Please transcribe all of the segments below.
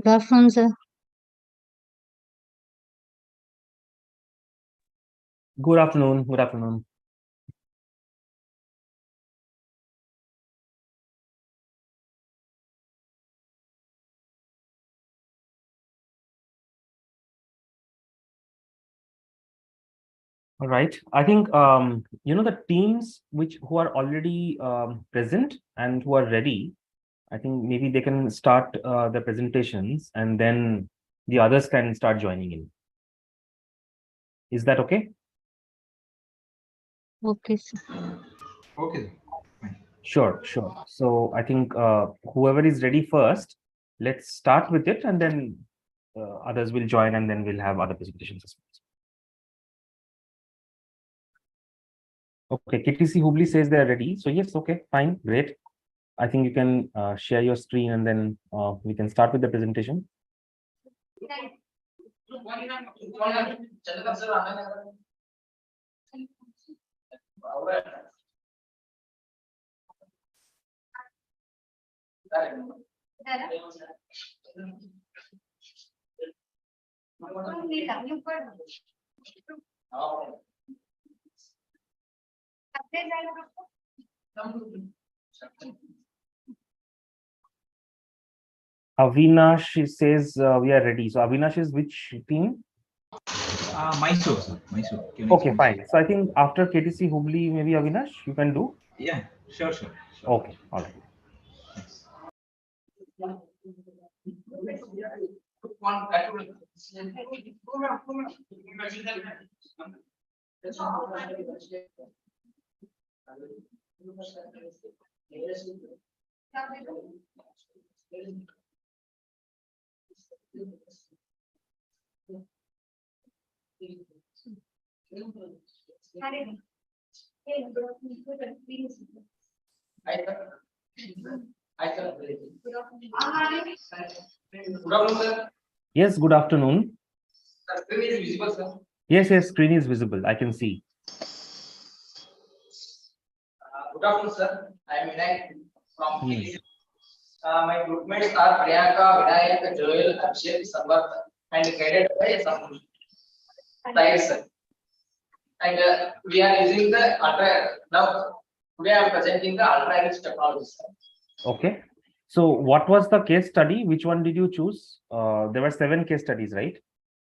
Good afternoon, sir. Good afternoon. Good afternoon. All right. I think the teams who are already present and who are ready. I think maybe they can start the presentations and then the others can start joining in. Is that okay? Okay, sir. Okay. Sure. So I think whoever is ready first, let's start with it, and then others will join, and then we'll have other presentations as well. Okay, KTC Hubli says they're ready. So yes, okay, fine, great. I think you can share your screen, and then we can start with the presentation. Avinash says we are ready. So Avinash is which team? Mysore, sir. Mysore. Okay, fine. So I think after KTC Hubli, maybe Avinash, you can do. Yeah, sure. Okay, all right. Yes, good afternoon. Screen is visible, sir. Yes, screen is visible. I can see. Good afternoon, sir. I am Vinay from KTC. My groupmates are Priyanka, Vinayak, Joel, Abhishek, Sampath, and guided by some right, sir. And we are using the now. Today I am presenting the ultra-rich technology, sir. Okay. So what was the case study? Which one did you choose? There were 7 case studies, right?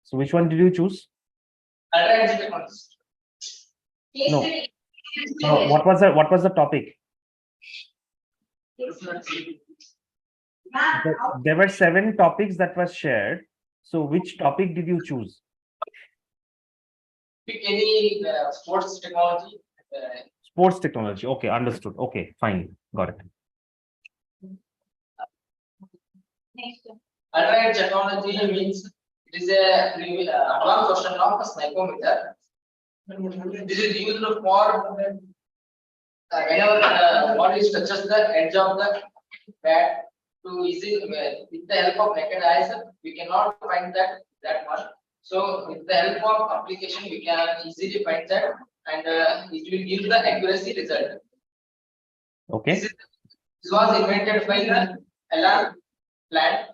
So which one did you choose? Ultra-rich technology. No. What was the topic? There were 7 topics that was shared. So which topic did you choose? Pick any sports technology. Sports technology. Okay, understood. Okay, fine. Got it. Ultra-rich technology means it is a advanced version of a psychometer. This is used for whenever the body touches the edge of the bat to easily with the help of naked eyes we cannot find that one. So with the help of application we can easily find that, and it will give the accuracy result. Okay. This was invented by the Alan Plant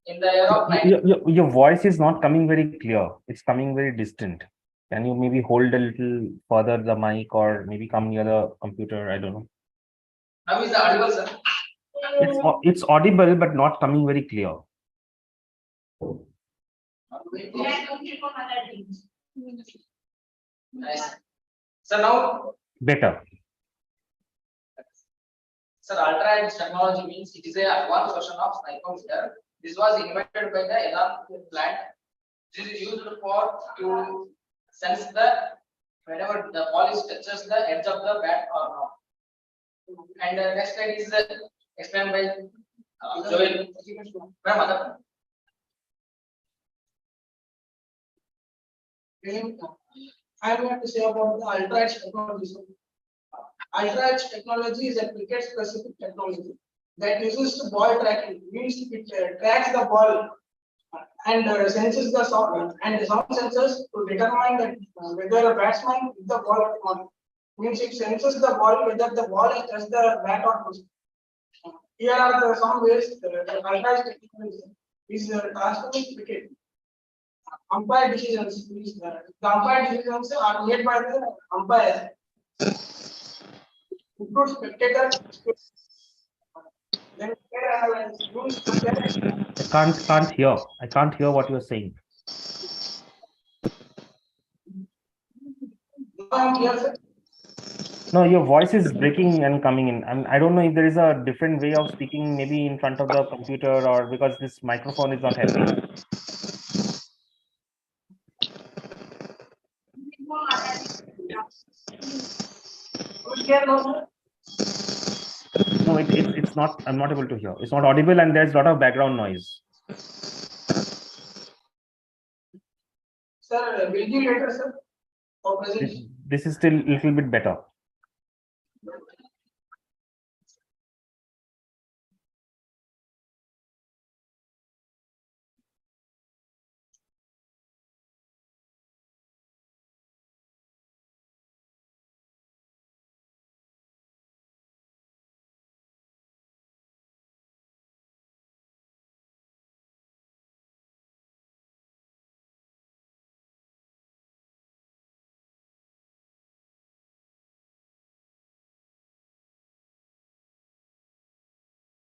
in the year of your voice is not coming very clear. It's coming very distant. Can you maybe hold a little further the mic, or maybe come near the computer? I don't know. Now is the audible, sir? It's audible, but not coming very clear. Nice. So now Better. Sir, ultra-rich technology means it is a advanced version of psychometer. This was invented by the Alan Plant. This is used for to sense the whenever the ball is touches the edge of the bat or not. And next slide is explained by Joel. I want to say about the ultra-rich technology. Ultra-rich technology is a cricket-specific technology that uses ball tracking. Means it tracks the ball and senses the sound and the sound sensors to determine that whether a batsman hit the ball or not. Means it senses the ball whether the ball has touched the bat or not. Here are some ways the ultra-rich technology is transforming cricket. Umpire decisions, the umpire decisions are made by the umpire. Include spectator. Then Can't hear. I can't hear what you're saying. No, your voice is breaking and coming in. And I don't know if there is a different way of speaking, maybe in front of the computer, or because this microphone is not helping. No, it's not. I'm not able to hear. It's not audible, and there's a lot of background noise. Sir, will you later, sir? Or present? This is still a little bit better.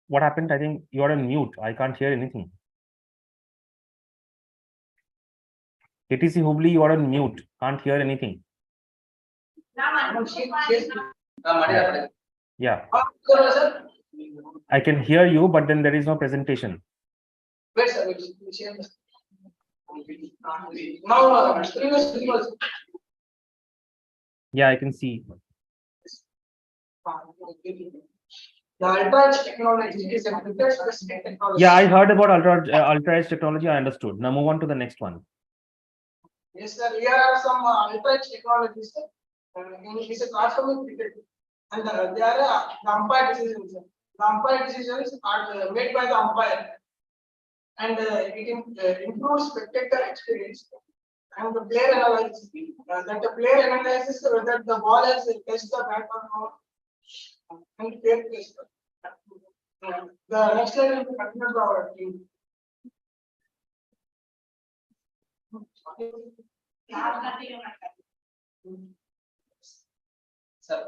What happened? I think you're on mute. I can't hear anything. KTC Hubli, you are on mute. Can't hear anything. Yeah. I can hear you, but then there is no presentation. Wait, sir, we'll share this. Now, previous. Yeah, I can see. The ultra technology is a specific technology. Yeah, I heard about ultra edge technology. I understood. Now move on to the next one. Yes, sir. Here are some ultra technologies. It's a transforming cricket, and they are the umpire decisions. The umpire decisions are made by the umpire, and it improves spectator experience. And the player analysis, that the player analyzes whether the ball has touched the bat or not, and fair play. The next slide will be continued by our team. Sir.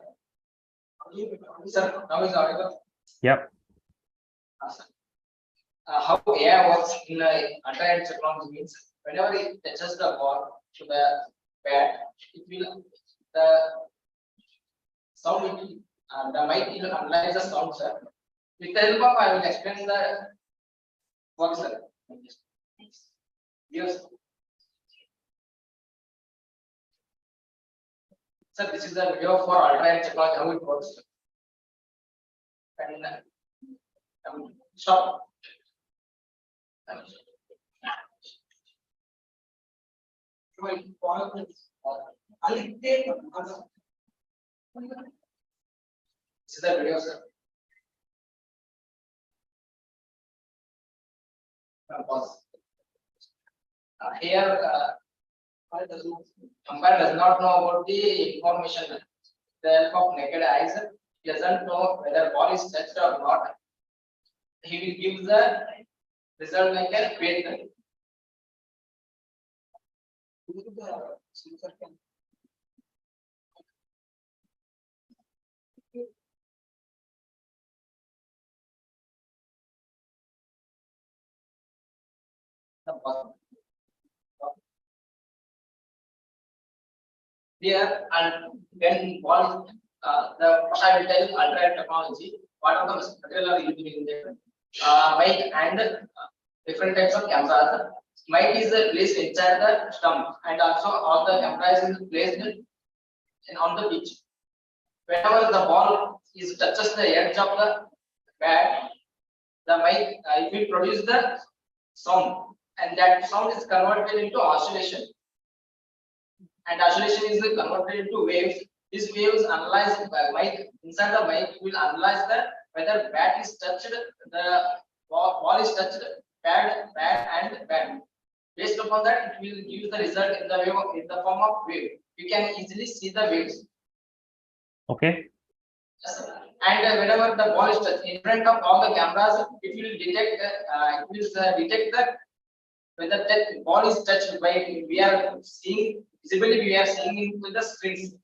Sir, now is audible. Yep. How AI works in ultra technology means whenever it touches the ball to the bat, it will the sound it will, the mic will analyze the sound, sir. With the help of I will explain the work, sir. Yes. Sir, this is the video for ultra technology, how it works. And stop. This is the video, sir. Pause. Here, umpire does not know about the information. The help of naked eyes, he doesn't know whether ball is touched or not. He will give the result like a fake. Here and when ball is the first I will tell ultra technology, what are the material are used in there. Mic and different types of cameras. Mic is placed inside the stump, and also all the cameras is placed on the pitch. Whenever the ball is touches the edge of the bat, the mic it will produce the sound, and that sound is converted into oscillation. And oscillation is converted into waves. These waves analyze by mic. Inside the mic, will analyze the whether bat is touched, the ball is touched, bat and bat. Based upon that, it will give the result in the wave in the form of wave. You can easily see the waves. Okay. And whenever the ball is touched in front of all the cameras, it will detect that whether that ball is touched by we are seeing visibly we are seeing into the screens.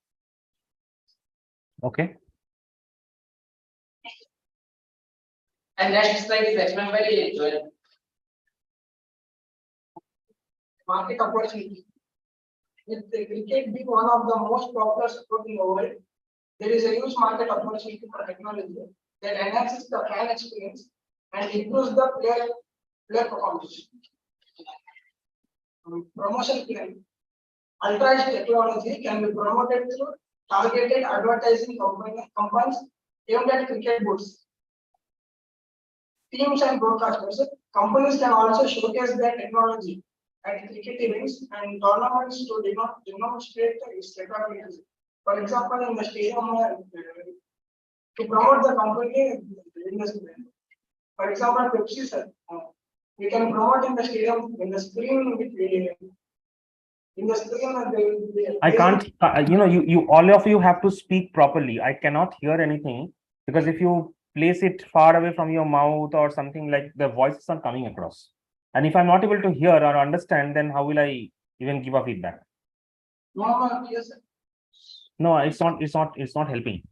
Okay. And next slide is explained by Joel. Market opportunity. With the cricket being one of the most popular sport in the world, there is a huge market opportunity for technology that enhances the fan experience and improves the player performance. Promotion plan. Ultra technology can be promoted through targeted advertising campaigns aimed at cricket boots. Teams and broadcasters, companies can also showcase their technology at cricket events and tournaments to demonstrate its capabilities. For example, in the stadium, to promote the company in the for example, Pepsi, sir, we can promote in the stadium in the screen in the screen. I can't, you all of you have to speak properly. I cannot hear anything because if you place it far away from your mouth or something, like the voice is not coming across. And if I'm not able to hear or understand, then how will I even give a feedback? No, yes, sir. No, it's not helping.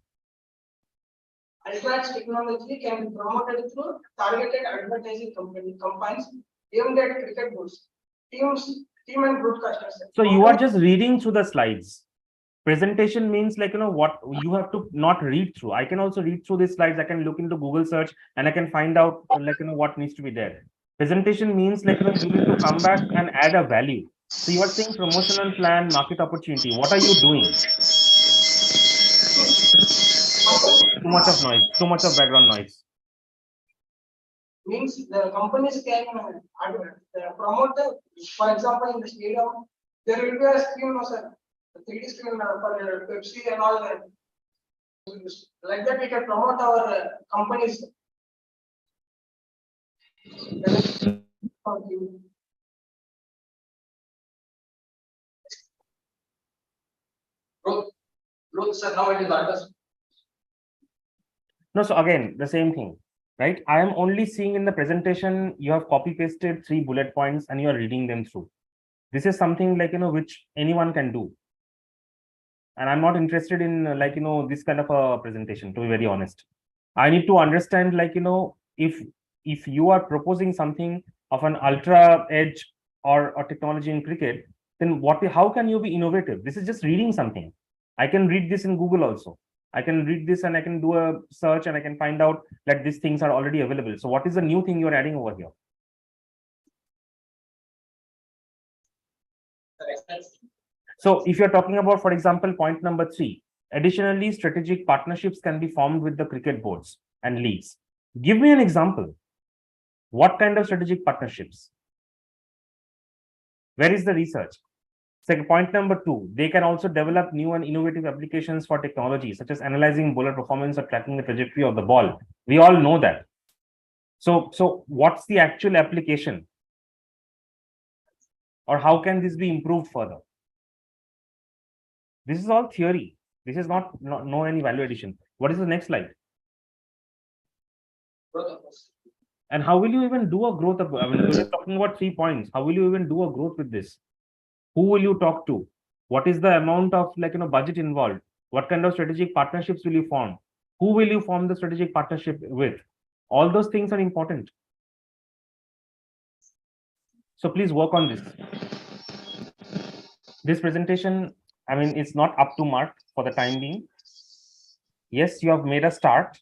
Ultra technology can be promoted through targeted advertising campaigns aimed at cricket boots, team and broadcasters. So you are just reading through the slides. Presentation means like, what you have to not read through. I can also read through these slides. I can look into Google search and I can find out like, what needs to be there. Presentation means like, you need to come back and add a value. So you are saying promotional plan, market opportunity. What are you doing? Too much of noise, too much of background noise. Means the companies can promote for example, in the stadium, there will be a screen, no, sir, 3D screen for Pepsi and all that. Like that, we can promote our companies. Look, sir, now it is understood. No, so again, the same thing, right? I am only seeing in the presentation, you have copy pasted 3 bullet points and you are reading them through. This is something like, which anyone can do. And I'm not interested in like, this kind of a presentation, to be very honest. I need to understand like, if you are proposing something of an ultra edge or a technology in cricket, then how can you be innovative? This is just reading something. I can read this in Google also. I can read this and I can do a search and I can find out that these things are already available. So what is the new thing you're adding over here? So if you're talking about, for example, point number 3, additionally, strategic partnerships can be formed with the cricket boards and leagues. Give me an example. What kind of strategic partnerships? Where is the research? Second, point number 2, they can also develop new and innovative applications for technology, such as analyzing bowler performance or tracking the trajectory of the ball. We all know that. So what's the actual application? Or how can this be improved further? This is all theory. This is not any value addition. What is the next slide? And how will you even do a growth? I mean, we're talking about 3 points. How will you even do a growth with this? Who will you talk to? What is the amount of budget involved? What kind of strategic partnerships will you form? Who will you form the strategic partnership with? All those things are important. So please work on this. This presentation, I mean, it's not up to mark for the time being. Yes, you have made a start.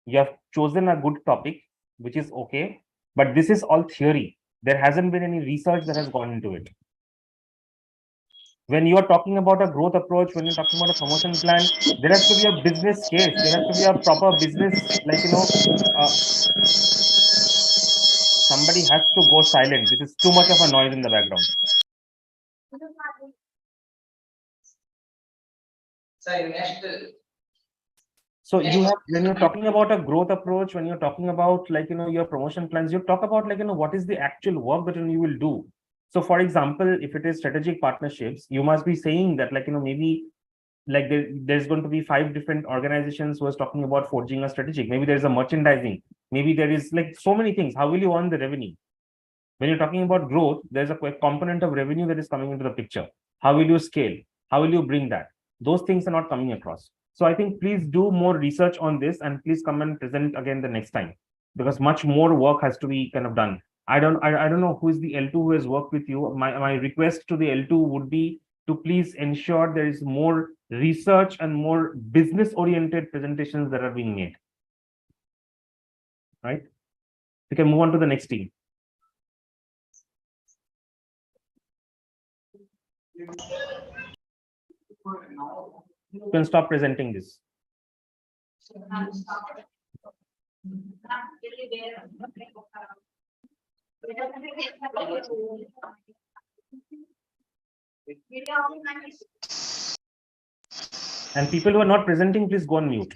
You have chosen a good topic, which is okay. But this is all theory. There hasn't been any research that has gone into it. When you are talking about a growth approach, when you're talking about a promotion plan, there has to be a business case. There has to be a proper business, somebody has to go silent. This is too much of a noise in the background. Sorry, next. So you have, when you're talking about a growth approach, when you're talking about your promotion plans, you talk about what is the actual work that you will do. So for example, if it is strategic partnerships, you must be saying that maybe like there's going to be 5 different organizations who are talking about forging a strategic. Maybe there's a merchandising. Maybe there is like so many things. How will you earn the revenue? When you're talking about growth, there's a component of revenue that is coming into the picture. How will you scale? How will you bring that? Those things are not coming across. So I think please do more research on this and please come and present again the next time, because much more work has to be kind of done. I don't know who is the L2 who has worked with you. My request to the L2 would be to please ensure there is more research and more business oriented presentations that are being made. Right? We can move on to the next team. You can stop presenting this. And people who are not presenting, please go on mute.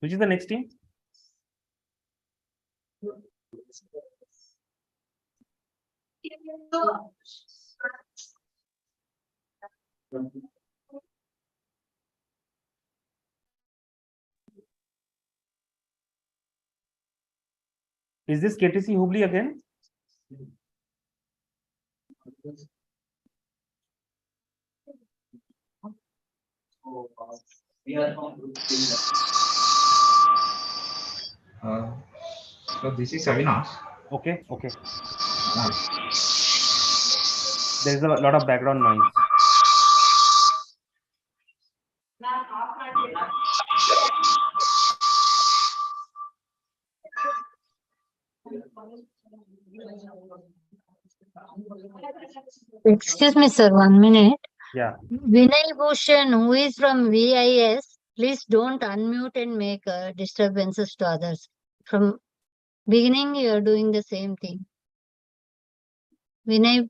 Which is the next team? Is this KTC Hubli again? So this is Avinash. Okay. There's a lot of background noise. Excuse me, sir, 1 minute. Yeah. Vinay Bhushan, who is from VIS, please don't unmute and make disturbances to others. From beginning, you are doing the same thing. Vinay.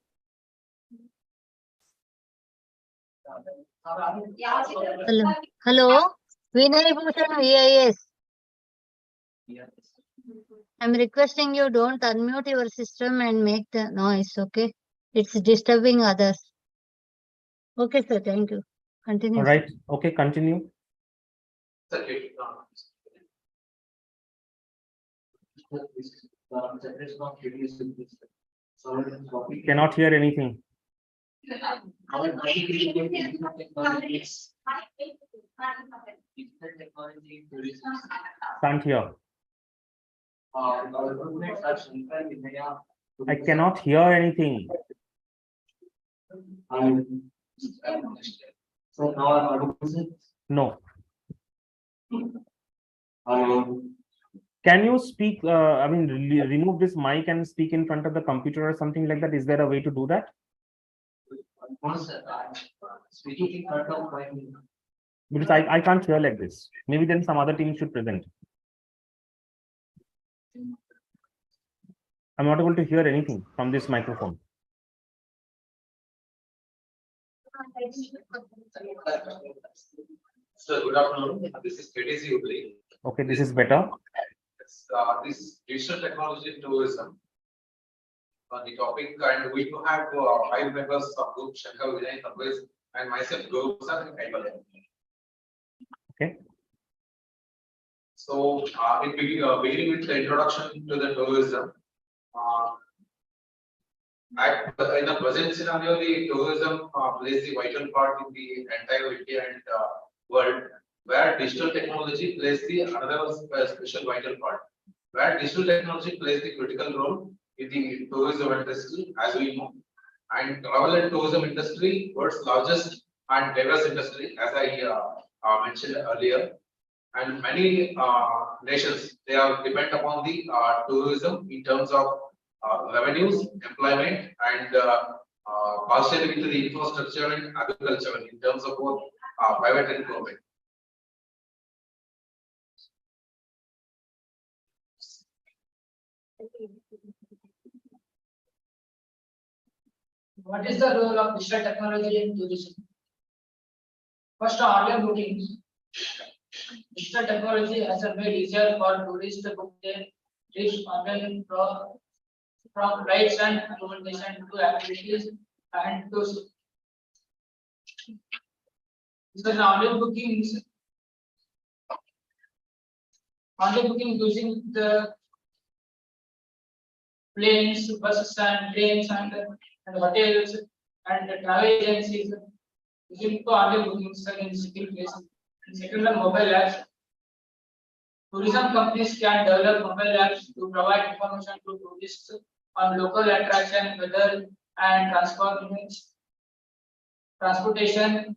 Hello. Vinay Bhushan, VIS. I'm requesting you don't unmute your system and make the noise, okay? It's disturbing others. Okay, sir, thank you. Continue. All right. Okay, continue. Cannot hear anything. Can't hear. I cannot hear anything. No. Can you speak? I mean, remove this mic and speak in front of the computer or something like that. Is there a way to do that? Because I can't hear like this. Maybe then some other team should present. I'm not able to hear anything from this microphone. Sir, good afternoon. This is KTC Hubli. Okay, this is better. This digital technology tourism. The topic, and we do have 5 members of group: Shankar, Vinay, Tabwiz, and myself, Guru sir, and Kaival. Okay. So, beginning with the introduction to the tourism. In the present scenario, the tourism plays the vital part in the entire India and world, where digital technology plays the another special vital part. Where digital technology plays the critical role in the tourism industry, as we know, and travel and tourism industry, world's largest and diverse industry, as I mentioned earlier, and many nations they are depend upon the tourism in terms of revenues, employment, and partially with the infrastructure and agriculture in terms of both private and government. What is the role of digital technology in tourism? First, online bookings. Digital technology has made easier for tourists to book their reach online from flights and accommodation to activities and to online bookings. Online booking using the planes, buses and trains and hotels and the travel agencies using to online bookings in single place. And second one, mobile apps. Tourism companies can develop mobile apps to provide information to tourists on local attraction, weather, and transportation.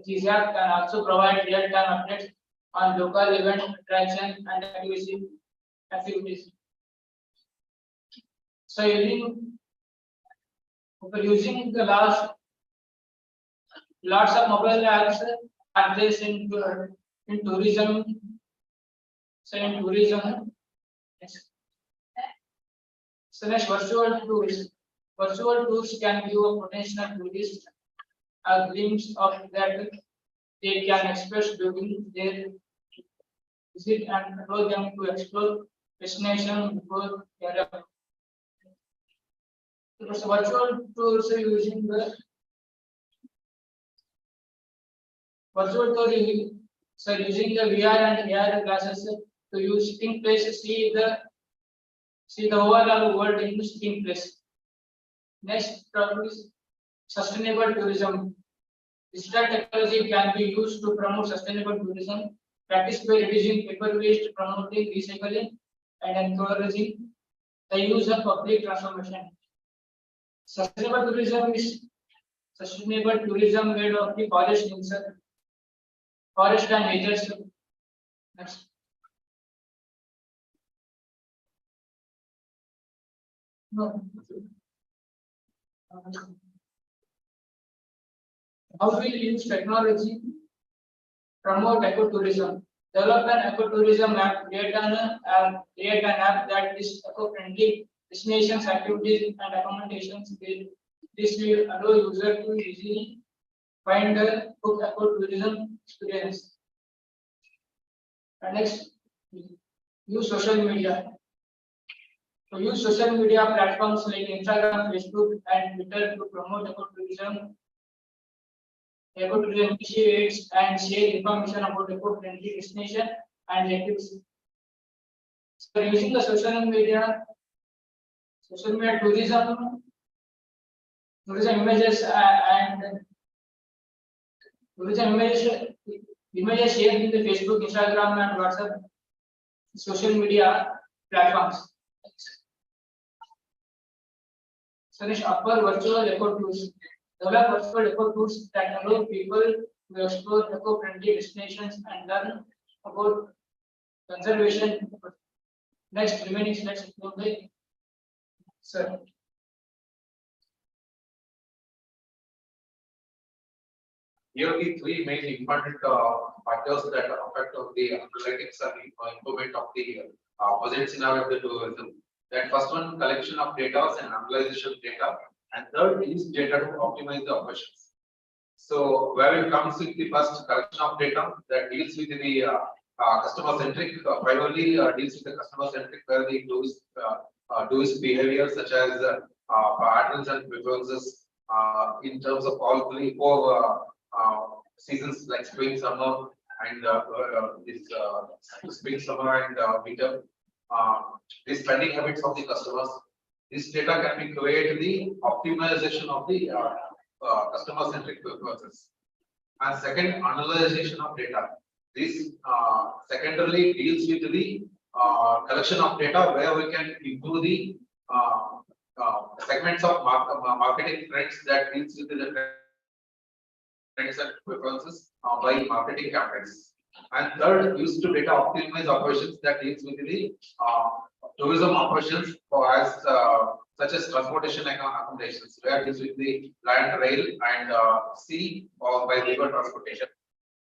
These apps can also provide real-time updates on local event attraction and activities. So using the lots of mobile apps are placed in tourism. So in tourism, so next virtual tours. Virtual tours can give a potential tourist a glimpse of that they can express during their visit and allow them to explore destination before they arrive. So virtual tours are using the virtual tour using the VR and AR glasses to use sitting place, see the overall world in the sitting place. Next topic is sustainable tourism. Digital technology can be used to promote sustainable tourism. Practice by reducing paper waste, promoting recycling, and encouraging the use of public transformation. Sustainable tourism made of the forest and nature. Next. No. How will you use technology promote ecotourism? Develop an ecotourism app, create an app that is eco-friendly destinations, activities, and accommodations. This will allow users to easily find a book ecotourism experience. And next, use social media. So use social media platforms like Instagram, Facebook, and Twitter to promote ecotourism. Ecotourism initiates and share information about eco-friendly destination and activities. So using the social media tourism images and tourism images shared in the Facebook, Instagram, and WhatsApp social media platforms. So next, upper virtual eco tours. Develop virtual eco tours that allow people to explore eco-friendly destinations and learn about conservation. Next, remaining slides include the sir. Here the three main important factors that affect of the analytics and improvement of the budget scenario of the tourism. That first one, collection of data and analysis of data, and third is data to optimize the operations. So where it comes with the first collection of data that deals with the customer centric, primarily deals with the customer centric, where the tourist behavior such as patterns and preferences in terms of all four seasons like spring, summer, and this spring, summer, and winter. The spending habits of the customers. This data can be created the optimization of the customer centric preferences. And second, analyzation of data. This secondarily deals with the collection of data where we can improve the segments of marketing trends that deals with the trends and preferences by marketing campaigns. And third, use to data optimize operations that deals with the tourism operations as such as transportation accommodations, where deals with the land, rail, and sea or by river transportation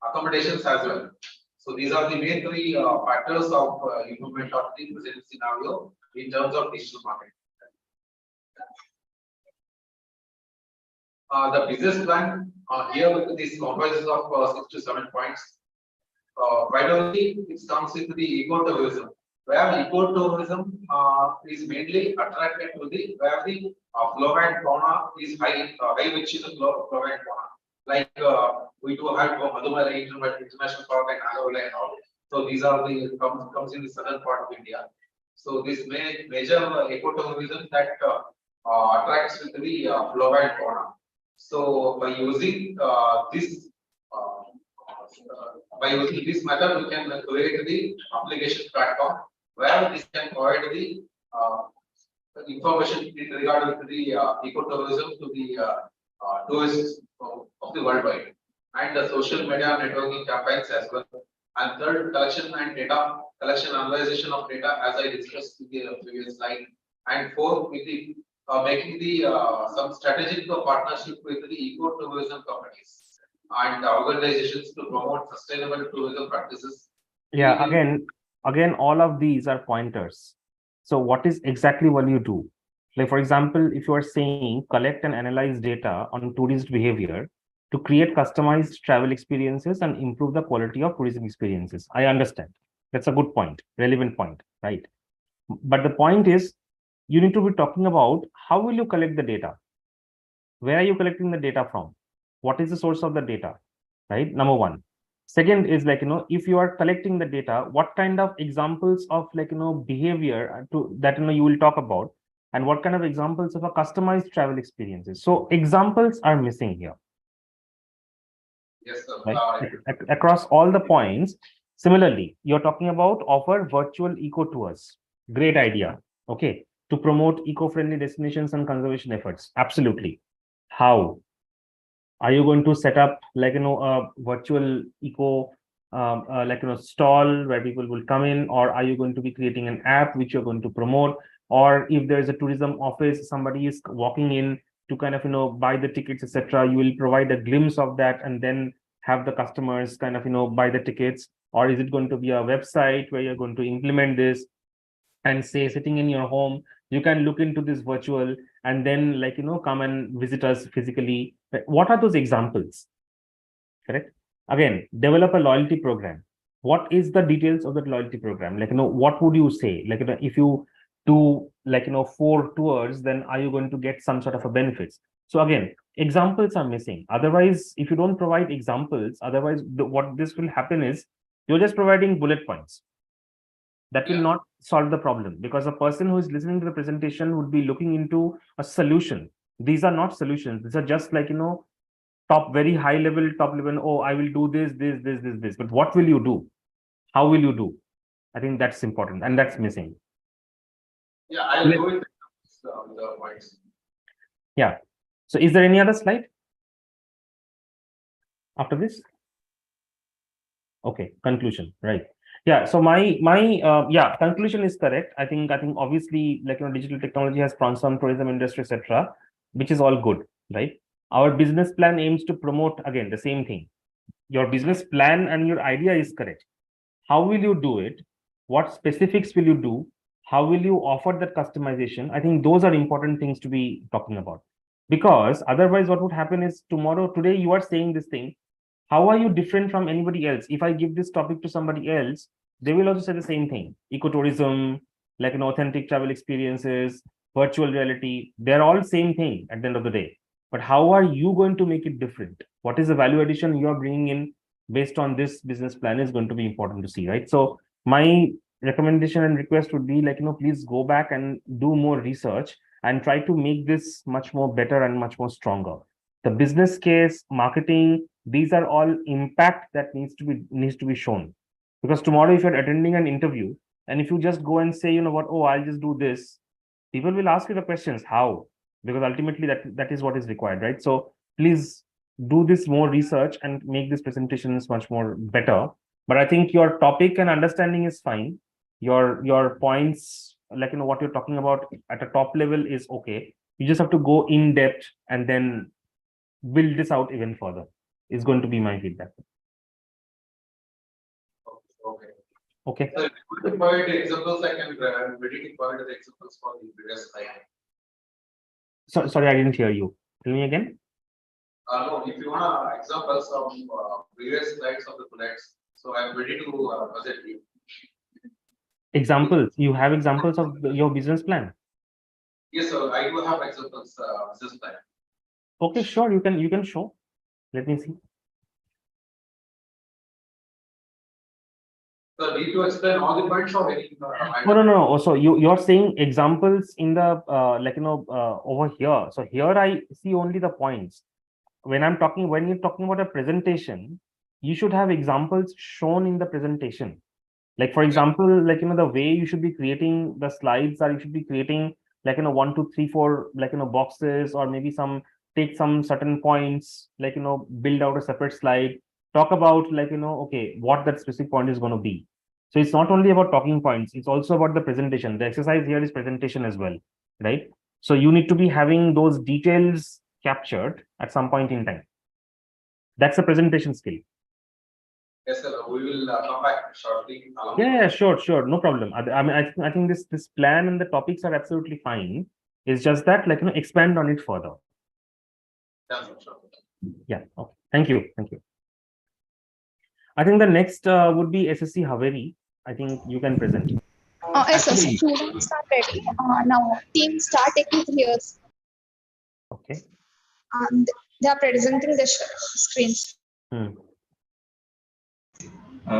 accommodations as well. So these are the main three factors of improvement of the present scenario in terms of digital marketing. The business plan here with this comprises of 6 to 7 points. Primarily, it comes with the ecotourism. where ecotourism is mainly attracted to the where the flora and fauna is high which is the flora and fauna. Like we do have Madhumala International Park and Nagavala and all. So these are the comes in the southern part of India. So this major ecotourism that attracts with the flora and fauna. So by using this method, we can create the application platform where this can provide the information in regard to the ecotourism to the tourists of the worldwide, and the social media networking campaigns as well. And third, collection and data collection analyzation of data, as I discussed in the previous slide. And fourth, with the making the some strategic partnership with the ecotourism companies and organizations to promote sustainable tourism practices. Yeah, again, all of these are pointers. So what is exactly what you do? Like, for example, if you are saying collect and analyze data on tourist behavior to create customized travel experiences and improve the quality of tourism experiences. I understand. That's a good point, relevant point, right? But the point is, you need to be talking about how will you collect the data? Where are you collecting the data from? What is the source of the data, right? Number one. Second is like, if you are collecting the data, what kind of examples of like, behavior to that, you will talk about, and what kind of examples of a customized travel experiences. So examples are missing here. Yes, sir. Right? Across all the points. Similarly, you're talking about offer virtual eco tours. Great idea. Okay. To promote eco-friendly destinations and conservation efforts. Absolutely. How? Are you going to set up like, a virtual eco like, stall where people will come in, or are you going to be creating an app which you're going to promote? Or if there's a tourism office, somebody is walking in to kind of, buy the tickets, etc., you will provide a glimpse of that and then have the customers kind of, buy the tickets? Or is it going to be a website where you're going to implement this and say sitting in your home, you can look into this virtual and then like, come and visit us physically? What are those examples? Correct. Again, develop a loyalty program. What is the details of that loyalty program? Like, what would you say? Like, if you do like, 4 tours, then are you going to get some sort of a benefits? So again, examples are missing. Otherwise, if you don't provide examples, otherwise what this will happen is you're just providing bullet points. That will not solve the problem, because a person who is listening to the presentation would be looking into a solution. These are not solutions. These are just like, very high level, top level. Oh, I will do this. But what will you do? How will you do? I think that's important, and that's missing. Yeah, I'll go with the points. Yeah. So is there any other slide after this? Okay, conclusion, right? Yeah. So my conclusion is correct. I think obviously, like, digital technology has transformed tourism industry, etc., which is all good, right? Our business plan aims to promote, again, the same thing. Your business plan and your idea is correct. How will you do it? What specifics will you do? How will you offer that customization? I think those are important things to be talking about, because otherwise what would happen is today you are saying this thing. How are you different from anybody else? If I give this topic to somebody else, they will also say the same thing. Ecotourism, like an authentic travel experiences, virtual reality, they're all same thing at the end of the day. But how are you going to make it different? What is the value addition you are bringing in based on this business plan is going to be important to see, right? So my recommendation and request would be like, please go back and do more research and try to make this much more better and much more stronger. The business case, marketing, these are all impact that needs to be shown. Because tomorrow, if you're attending an interview and if you just go and say, oh, I'll just do this, people will ask you the questions, how? Because ultimately that is what is required, right? So please do this more research and make these presentations much more better. But I think your topic and understanding is fine. Your points, like, what you're talking about at a top level is okay. You just have to go in depth and then build this out even further, is going to be my feedback. Okay. Okay. So if you want to provide the examples, I can ready to provide the examples for the previous slide. So sorry, I didn't hear you. Tell me again. No, if you want examples of previous slides of the products, so I'm ready to present you. Examples. You have examples of your business plan. Yes, sir. I do have examples, business plan. Okay, sure. You can show. Let me see. So need to explain all the points or any? No. Also, you're saying examples in the over here. So here I see only the points. When you're talking about a presentation, you should have examples shown in the presentation. Like for example, the way you should be creating the slides, or you should be creating 1, 2, 3, 4 boxes, or maybe take some certain points, build out a separate slide, talk about okay, what that specific point is going to be. So it's not only about talking points, it's also about the presentation. The exercise here is presentation as well, right? So you need to be having those details captured at some point in time. That's a presentation skill. Yes, sir. We will come back shortly. Yeah, sure, no problem. I mean, I think this plan and the topics are absolutely fine. It's just that expand on it further. Yeah, sure. Yeah. Okay. Thank you. I think the next would be SSC Haveri. I think you can present. Yes, sir. Actually- Students are ready. Now, team start taking here. Okay. And they are presenting the screens.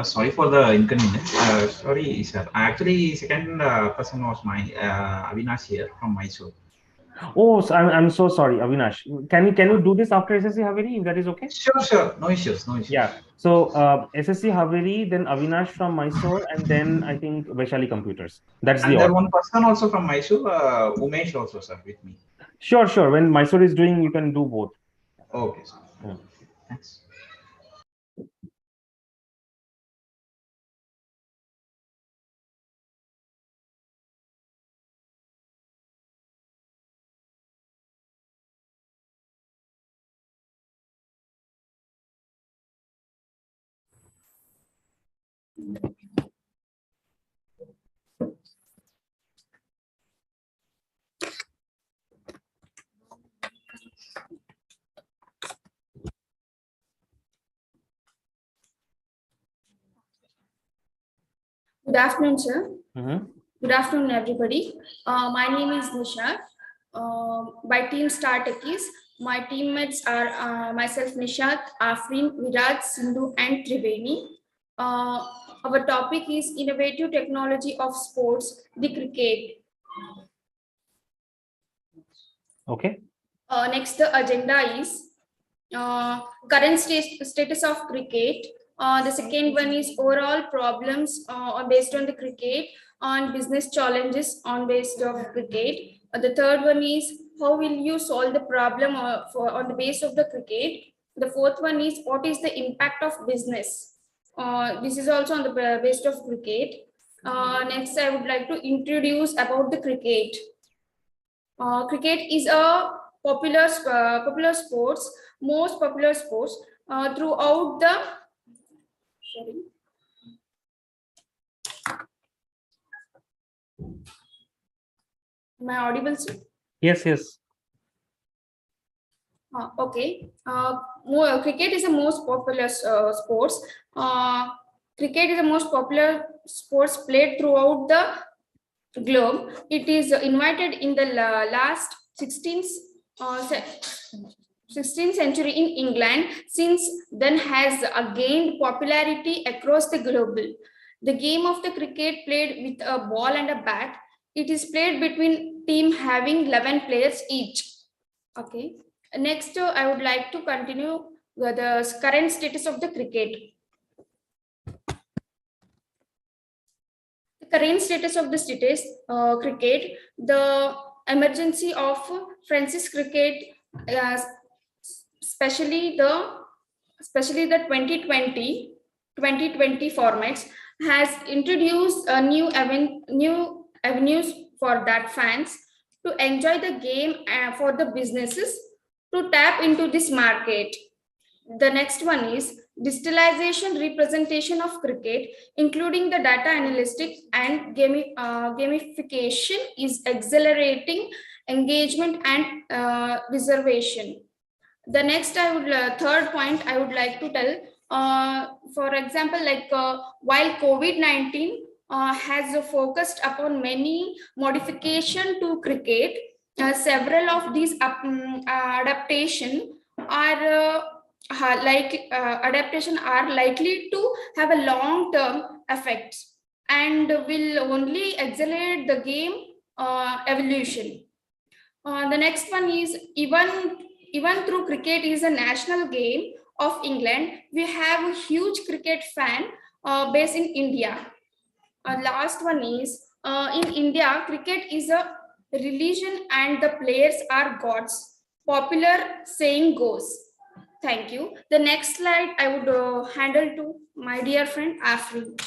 Sorry for the inconvenience. Sorry, sir. Actually, second person was my Avinash here from Mysore. Oh, so I'm so sorry, Avinash. Can you do this after SSC Haveri, if that is okay? Sure. No issues. Yeah. So SSC Haveri, then Avinash from Mysore, and then I think Vaishali Computers. That's the And there order. one person also from Mysore, Umesh also, sir, with me. Sure. When Mysore is doing, you can do both. Okay, sir. Yeah. Thanks. Good afternoon, sir. Mm-hmm. Good afternoon, everybody. My name is Nisha. By Team Star Techies, my teammates are myself, Nishat, Afrin, Viraj, Sindhu, and Triveni. Our topic is innovative technology of sports, the cricket. Okay. Next, the agenda is current status of cricket. The second one is overall problems based on the cricket, on business challenges on based of cricket. The third one is how will you solve the problem on the base of the cricket. The fourth one is what is the impact of business. This is also on the base of cricket. Next, I would like to introduce about the cricket. Cricket is a popular sports, most popular sports throughout the. Sorry. Am I audible, sir? Yes. Okay. Cricket is the most popular sports. Cricket is the most popular sports played throughout the globe. It is invited in the last 16th century in England. Since then has gained popularity across the globe. The game of the cricket played with a ball and a bat. It is played between team having 11 players each. Okay. Next, I would like to continue with the current status of the cricket. The current status of the cricket, the emergency of Francis cricket, especially the 2020 formats, has introduced a new avenues for that fans to enjoy the game and for the businesses to tap into this market. The next one is digitalization representation of cricket, including the data analytics and gamification is accelerating engagement and reservation. The next third point I would like to tell, for example, while COVID-19 has focused upon many modification to cricket. Several of these adaptation are adaptation are likely to have a long-term effects and will only accelerate the game evolution. The next one is even through cricket is a national game of England, we have a huge cricket fan base in India. Last one is in India, cricket is a religion and the players are gods. Popular saying goes. Thank you. The next slide I would handle to my dear friend Afri.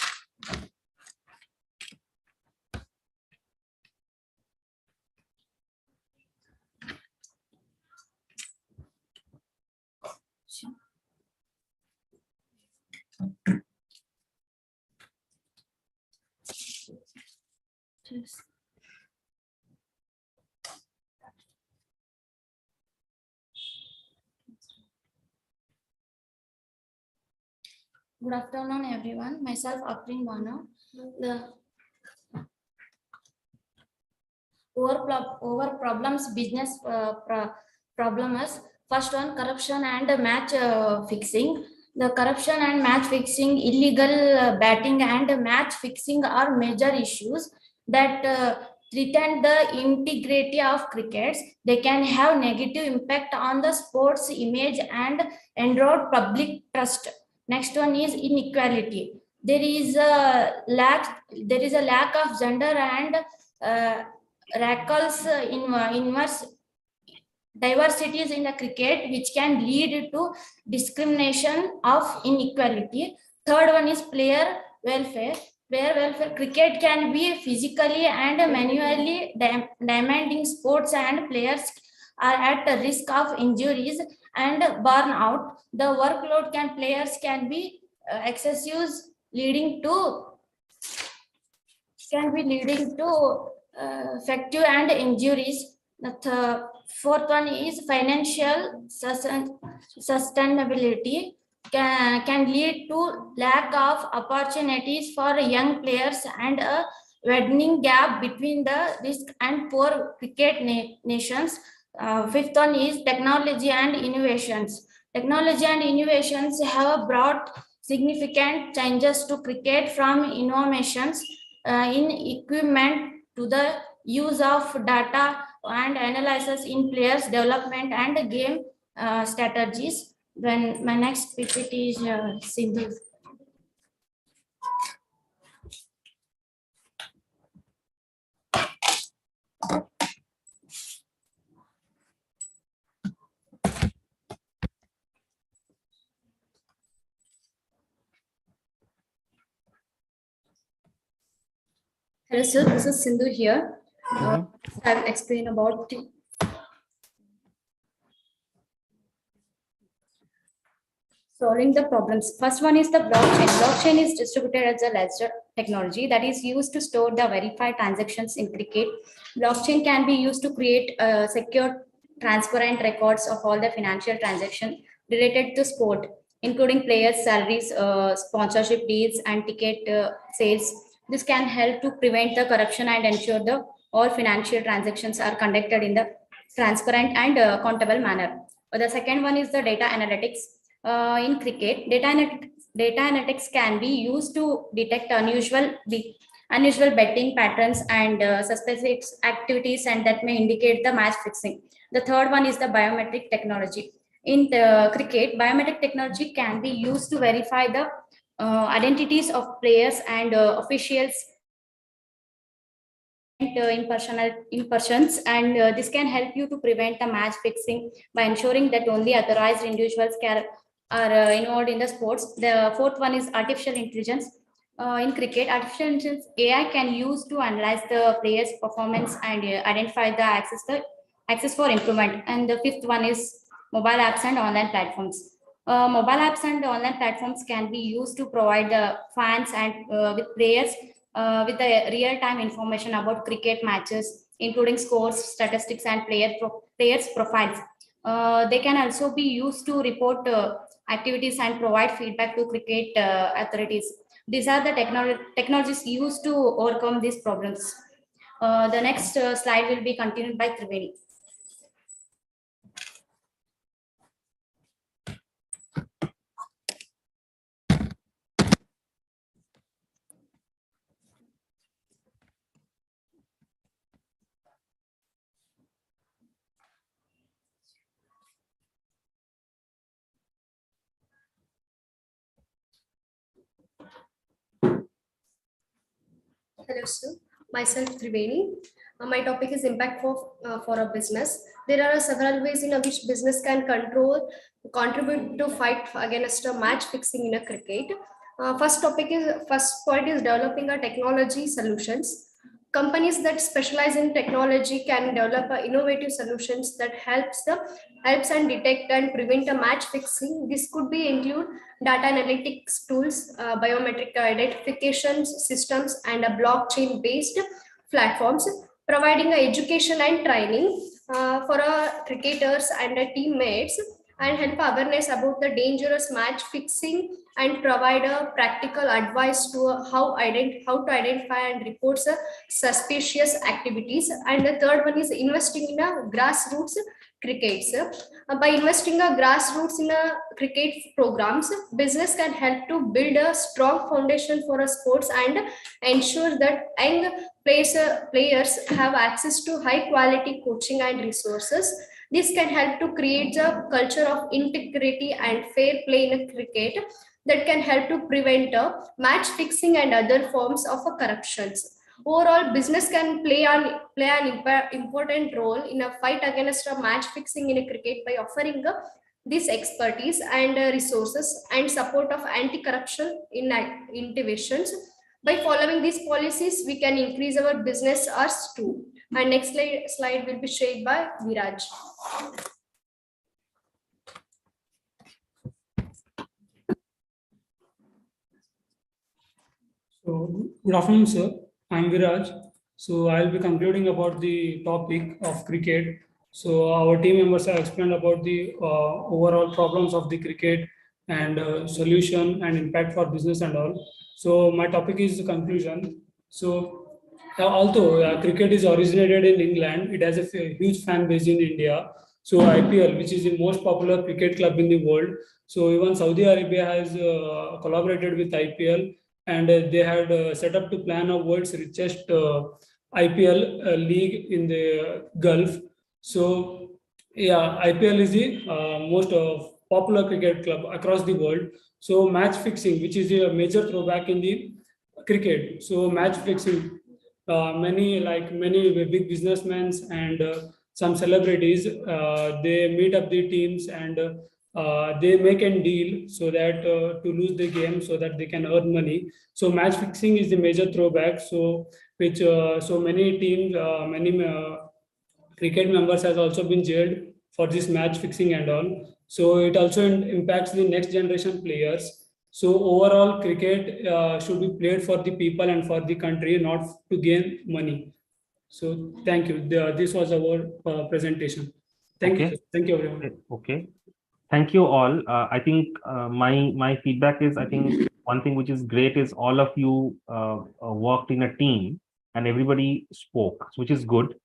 Yes. Good afternoon, everyone. Myself, Afrin Mana. The over problems business problem is first one, corruption and match fixing. The corruption and match fixing, illegal batting and match fixing are major issues that threaten the integrity of cricket. They can have negative impact on the sports image and erode public trust. Next one is inequality. There is a lack of gender and inverse diversities in the cricket, which can lead to discrimination of inequality. Third one is player welfare. Player welfare. Cricket can be physically and manually demanding sports, and players are at the risk of injuries and burnout. The workload players can be excessive, leading to effective and injuries. The fourth one is financial sustainability can lead to lack of opportunities for young players and a widening gap between the rich and poor cricket nations. Fifth one is technology and innovations. Technology and innovations have brought significant changes to cricket, from innovations in equipment to the use of data and analysis in players development and game strategies. When my next PPT is Sindhu. Hello sir, this is Sindhu here. I will explain about solving the problems. First one is the blockchain. Blockchain is distributed as a ledger technology that is used to store the verified transactions in cricket. Blockchain can be used to create secure, transparent records of all the financial transactions related to sport, including players' salaries, sponsorship deals, and ticket sales. This can help to prevent the corruption and ensure the all financial transactions are conducted in the transparent and accountable manner. The second one is the data analytics. In cricket, data analytics can be used to detect unusual betting patterns and suspicious activities, and that may indicate the match fixing. The third one is the biometric technology. In the cricket, biometric technology can be used to verify the identities of players and officials in persons, and this can help you to prevent the match fixing by ensuring that only authorized individuals are involved in the sports. The fourth one is artificial intelligence. In cricket, artificial intelligence AI can use to analyze the player's performance and identify the access for improvement. And the fifth one is mobile apps and online platforms. Mobile apps and online platforms can be used to provide the fans and with players with the real-time information about cricket matches, including scores, statistics, and players' profiles. They can also be used to report activities and provide feedback to cricket authorities. These are the technologies used to overcome these problems. The next slide will be continued by Triveni. Hello, sir. Myself, Triveni. My topic is impact for a business. There are several ways in which business can contribute to fight against a match fixing in a cricket. First point is developing a technology solutions. Companies that specialize in technology can develop innovative solutions that helps and detect and prevent a match fixing. This could be include data analytics tools, biometric identification systems, and a blockchain-based platforms, providing education and training for cricketers and teammates, and help awareness about the dangerous match fixing, and provide a practical advice to how to identify and report suspicious activities. And the third one is investing in a grassroots crickets. By investing a grassroots in a cricket programs, business can help to build a strong foundation for a sports and ensure that young players have access to high quality coaching and resources. This can help to create a culture of integrity and fair play in cricket that can help to prevent match fixing and other forms of corruptions. Overall, business can play an important role in a fight against a match fixing in a cricket by offering this expertise and resources and support of anti-corruption in interventions. By following these policies, we can increase our business hours too. And next slide will be shared by Viraj. So, good afternoon, sir. I'm Viraj. So, I'll be concluding about the topic of cricket. So, our team members have explained about the overall problems of the cricket and solution and impact for business and all. So, my topic is the conclusion. So, although cricket is originated in England, it has a huge fan base in India. So, IPL, which is the most popular cricket club in the world. So, even Saudi Arabia has collaborated with IPL, and they had set up to plan a world's richest IPL league in the Gulf. So, yeah, IPL is the most popular cricket club across the world. So, match fixing, which is a major throwback in the cricket. So, match fixing, many big businessmen and some celebrities, they meet up the teams and they make a deal so that to lose the game so that they can earn money. So match fixing is the major throwback. So which so many teams, many cricket members has also been jailed for this match fixing and all. So it also impacts the next generation players. So overall, cricket should be played for the people and for the country, not to gain money. So thank you. This was our presentation. Thank you. Thank you, everyone. Okay. Thank you all. I think my feedback is, I think one thing which is great is all of you worked in a team and everybody spoke, which is good.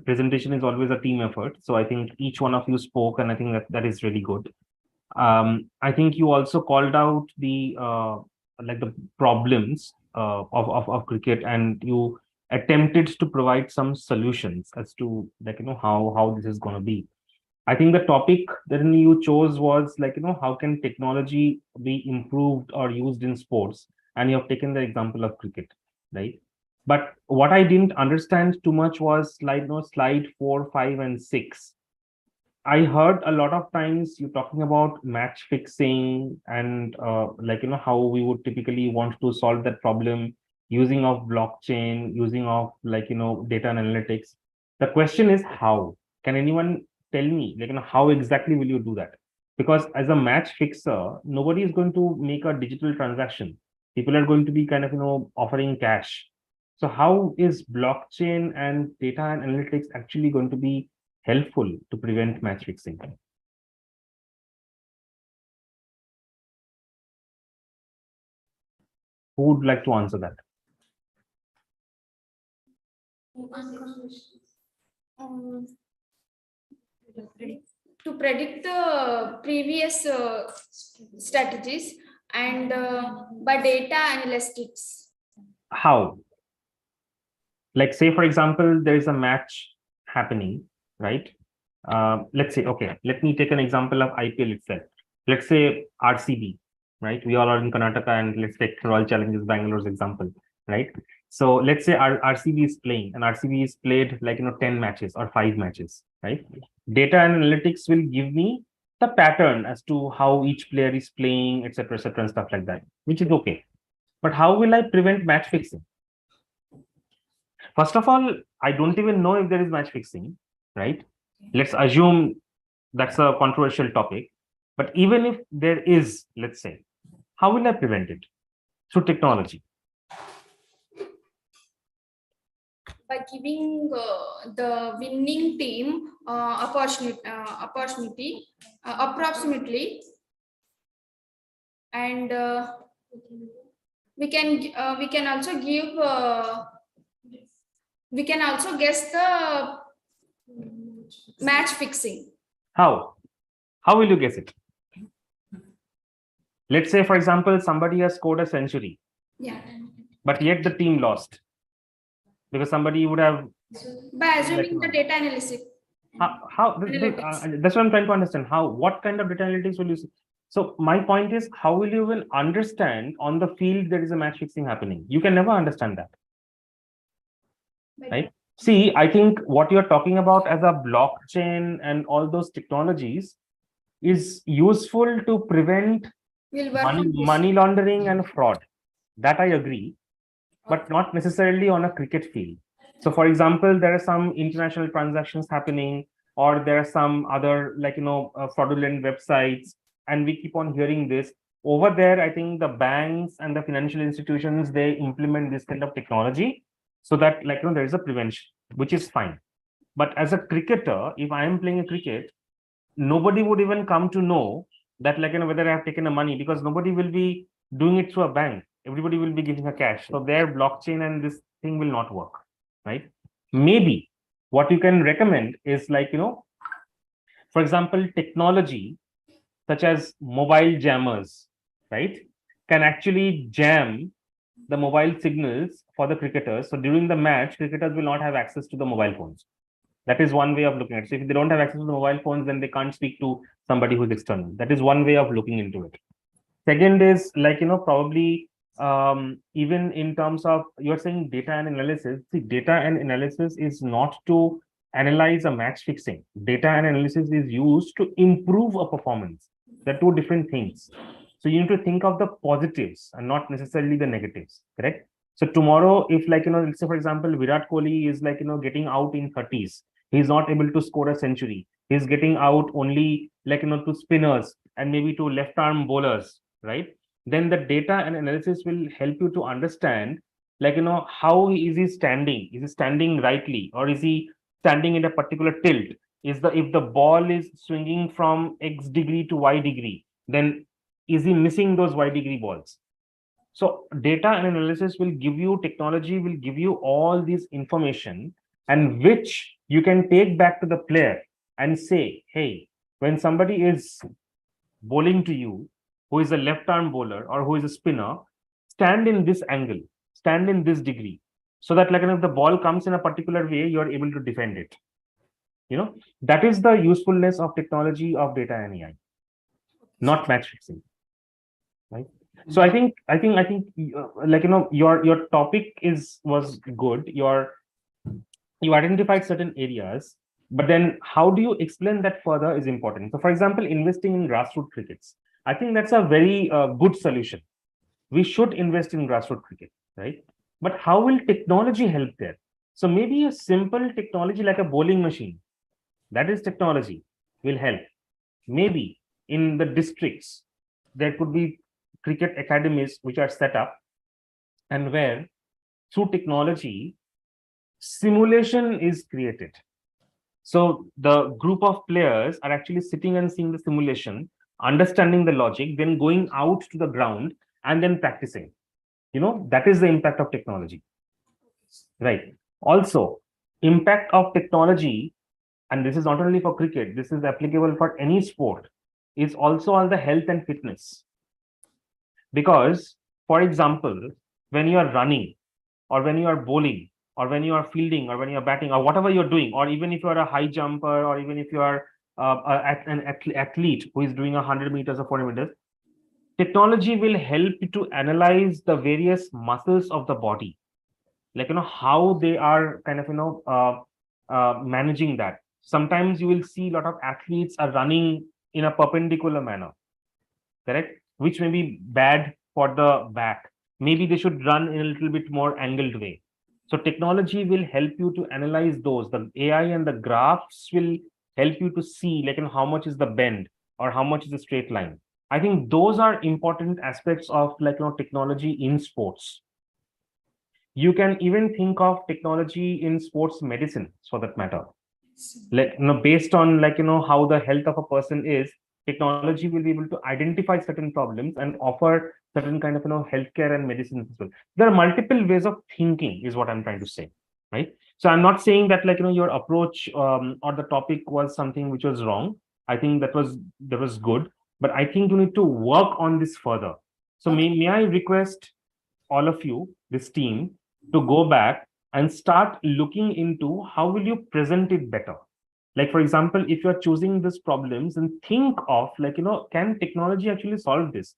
Presentation is always a team effort. So I think each one of you spoke, and I think that is really good. I think you also called out the the problems of cricket, and you attempted to provide some solutions as to how this is going to be. I think the topic that you chose was how can technology be improved or used in sports, and you have taken the example of cricket, right? But what I didn't understand too much was slide 4, 5, and 6. I heard a lot of times you talking about match fixing and how we would typically want to solve that problem using of blockchain, using of data analytics. The question is how? Can anyone tell me how exactly will you do that? Because as a match fixer, nobody is going to make a digital transaction. People are going to be offering cash. So how is blockchain and data and analytics actually going to be helpful to prevent match fixing? Who would like to answer that? To predict the previous strategies and by data analytics. How? Like, say, for example, there is a match happening, right? Let's say, okay, let me take an example of IPL itself. Let's say RCB, right? We all are in Karnataka, and let's take Royal Challengers Bangalore's example, right? So let's say RCB is playing, and RCB is played like 10 matches or 5 matches, right? Data analytics will give me the pattern as to how each player is playing, etc., and stuff like that, which is okay. But how will I prevent match fixing? First of all, I don't even know if there is match fixing, right? Let's assume that's a controversial topic. But even if there is, let's say, how will I prevent it? Through technology. By giving the winning team approximately, and we can also give we can also guess the match fixing. How? How will you guess it? Let's say, for example, somebody has scored a century, Yeah. but yet the team lost because somebody would have. By assuming the data analysis. That's what I'm trying to understand. What kind of data analytics will you see? So my point is, how will you even understand on the field there is a match fixing happening? You can never understand that, right? See, I think what you're talking about as a blockchain and all those technologies is useful to prevent money laundering and fraud. That I agree, but not necessarily on a cricket field. So, for example, there are some international transactions happening, or there are some other fraudulent websites, and we keep on hearing this. Over there, I think the banks and the financial institutions, they implement this kind of technology so that there is a prevention, which is fine. But as a cricketer, if I am playing a cricket, nobody would even come to know that whether I have taken a money, because nobody will be doing it through a bank. Everybody will be giving a cash. So their blockchain and this thing will not work, right? Maybe what you can recommend is for example, technology such as mobile jammers, right, can actually jam the mobile signals for the cricketers. So during the match, cricketers will not have access to the mobile phones. That is one way of looking at it. So if they don't have access to the mobile phones, then they can't speak to somebody who's external. That is one way of looking into it. Second is probably even in terms of, you're saying data and analysis. See, data and analysis is not to analyze a match fixing. Data and analysis is used to improve a performance. They're two different things. So you need to think of the positives and not necessarily the negatives, correct? So tomorrow, if let's say, for example, Virat Kohli is getting out in 30s, he's not able to score a century. He's getting out only to spinners and maybe to left arm bowlers, right? Then the data and analysis will help you to understand how is he standing? Is he standing rightly, or is he standing in a particular tilt? If the ball is swinging from X degree to Y degree, then is he missing those Y degree balls? So data and analysis will give you, technology will give you all this information, and which you can take back to the player and say, hey, when somebody is bowling to you, who is a left arm bowler or who is a spinner, stand in this angle, stand in this degree, so that if the ball comes in a particular way, you are able to defend it. That is the usefulness of technology of data and AI, not match fixing, right? So I think your topic was good. You identified certain areas, but then how do you explain that further is important. So for example, investing in grassroots crickets, I think that's a very good solution. We should invest in grassroots cricket, right? But how will technology help there? So maybe a simple technology like a bowling machine, that is technology, will help. Maybe in the districts, there could be cricket academies which are set up, and where through technology, simulation is created. So the group of players are actually sitting and seeing the simulation, understanding the logic, then going out to the ground and then practicing. That is the impact of technology, right? Also, impact of technology, and this is not only for cricket, this is applicable for any sport, is also on the health and fitness. Because, for example, when you are running, or when you are bowling, or when you are fielding, or when you are batting, or whatever you're doing, or even if you are a high jumper, or even if you are an athlete who is doing 100 meters or 40 meters, technology will help you to analyze the various muscles of the body, like how they are kind of managing that. Sometimes you will see a lot of athletes are running in a perpendicular manner, correct, which may be bad for the back. Maybe they should run in a little bit more angled way. So technology will help you to analyze those. The AI and the graphs will help you to see like how much is the bend or how much is the straight line. I think those are important aspects of technology in sports. You can even think of technology in sports medicine, for that matter. Like based on how the health of a person is, technology will be able to identify certain problems and offer certain kind of healthcare and medicine as well. There are multiple ways of thinking, is what I'm trying to say, right? So I'm not saying that your approach or the topic was something which was wrong. I think that was good, but I think you need to work on this further. So may I request all of you, this team, to go back and start looking into how will you present it better. Like, for example, if you're choosing these problems, and think of can technology actually solve this?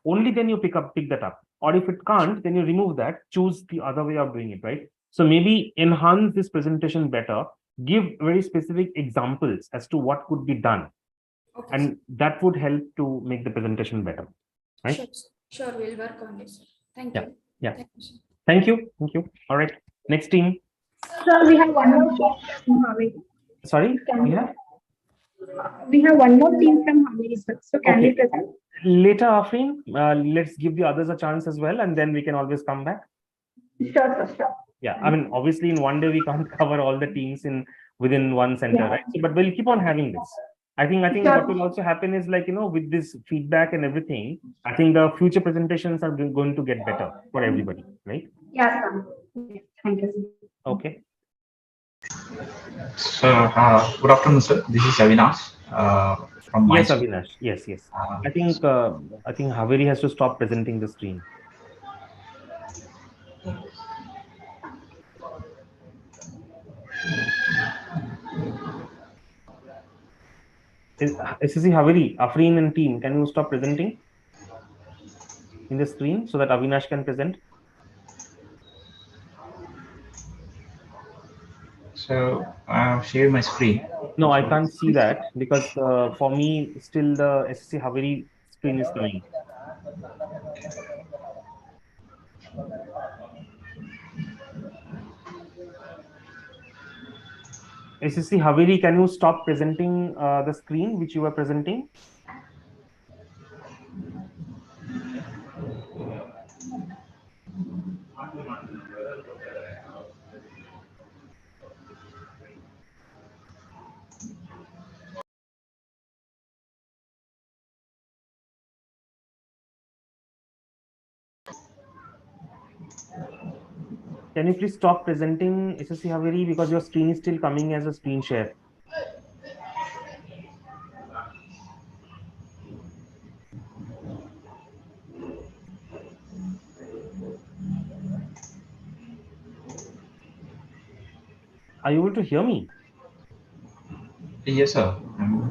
Only then you pick that up. Or if it can't, then you remove that, choose the other way of doing it, right? So maybe enhance this presentation better, give very specific examples as to what could be done. Okay, And that would help to make the presentation better, right? Sure, we'll work on this. Thank Yeah. you. Yeah. Thank you, sir. Thank you. All right. Next team. Sir, we have one more team from Haveri. Sorry, Can we we- have We have one more team from Haveri, sir. So can we Okay. present? later, Afreen. Let's give the others a chance as well, and then we can always come back. Sure, sir, sure. Yeah, I mean, obviously, in one day we can't cover all the teams within one center, Yeah. right? So, but we'll keep on having this. I think Sure. what will also happen is with this feedback and everything, I think the future presentations are going to get better for everybody, right? Yes, sir. Yes, thank you, sir. Okay. So, good afternoon, sir. This is Avinash from my Yes, school. Avinash. Yes. Uh, I think Haveri has to stop presenting the screen. SSC Haveri, Afreen and team, can you stop presenting in the screen so that Avinash can present? so, I've shared my screen. No, I So, can't see that because for me, still the SSC Haveri screen is coming. SSC Haveri, can you stop presenting the screen which you were presenting? Can you please stop presenting SSC Haveri because your screen is still coming as a screen share? Are you able to hear me? yes, sir.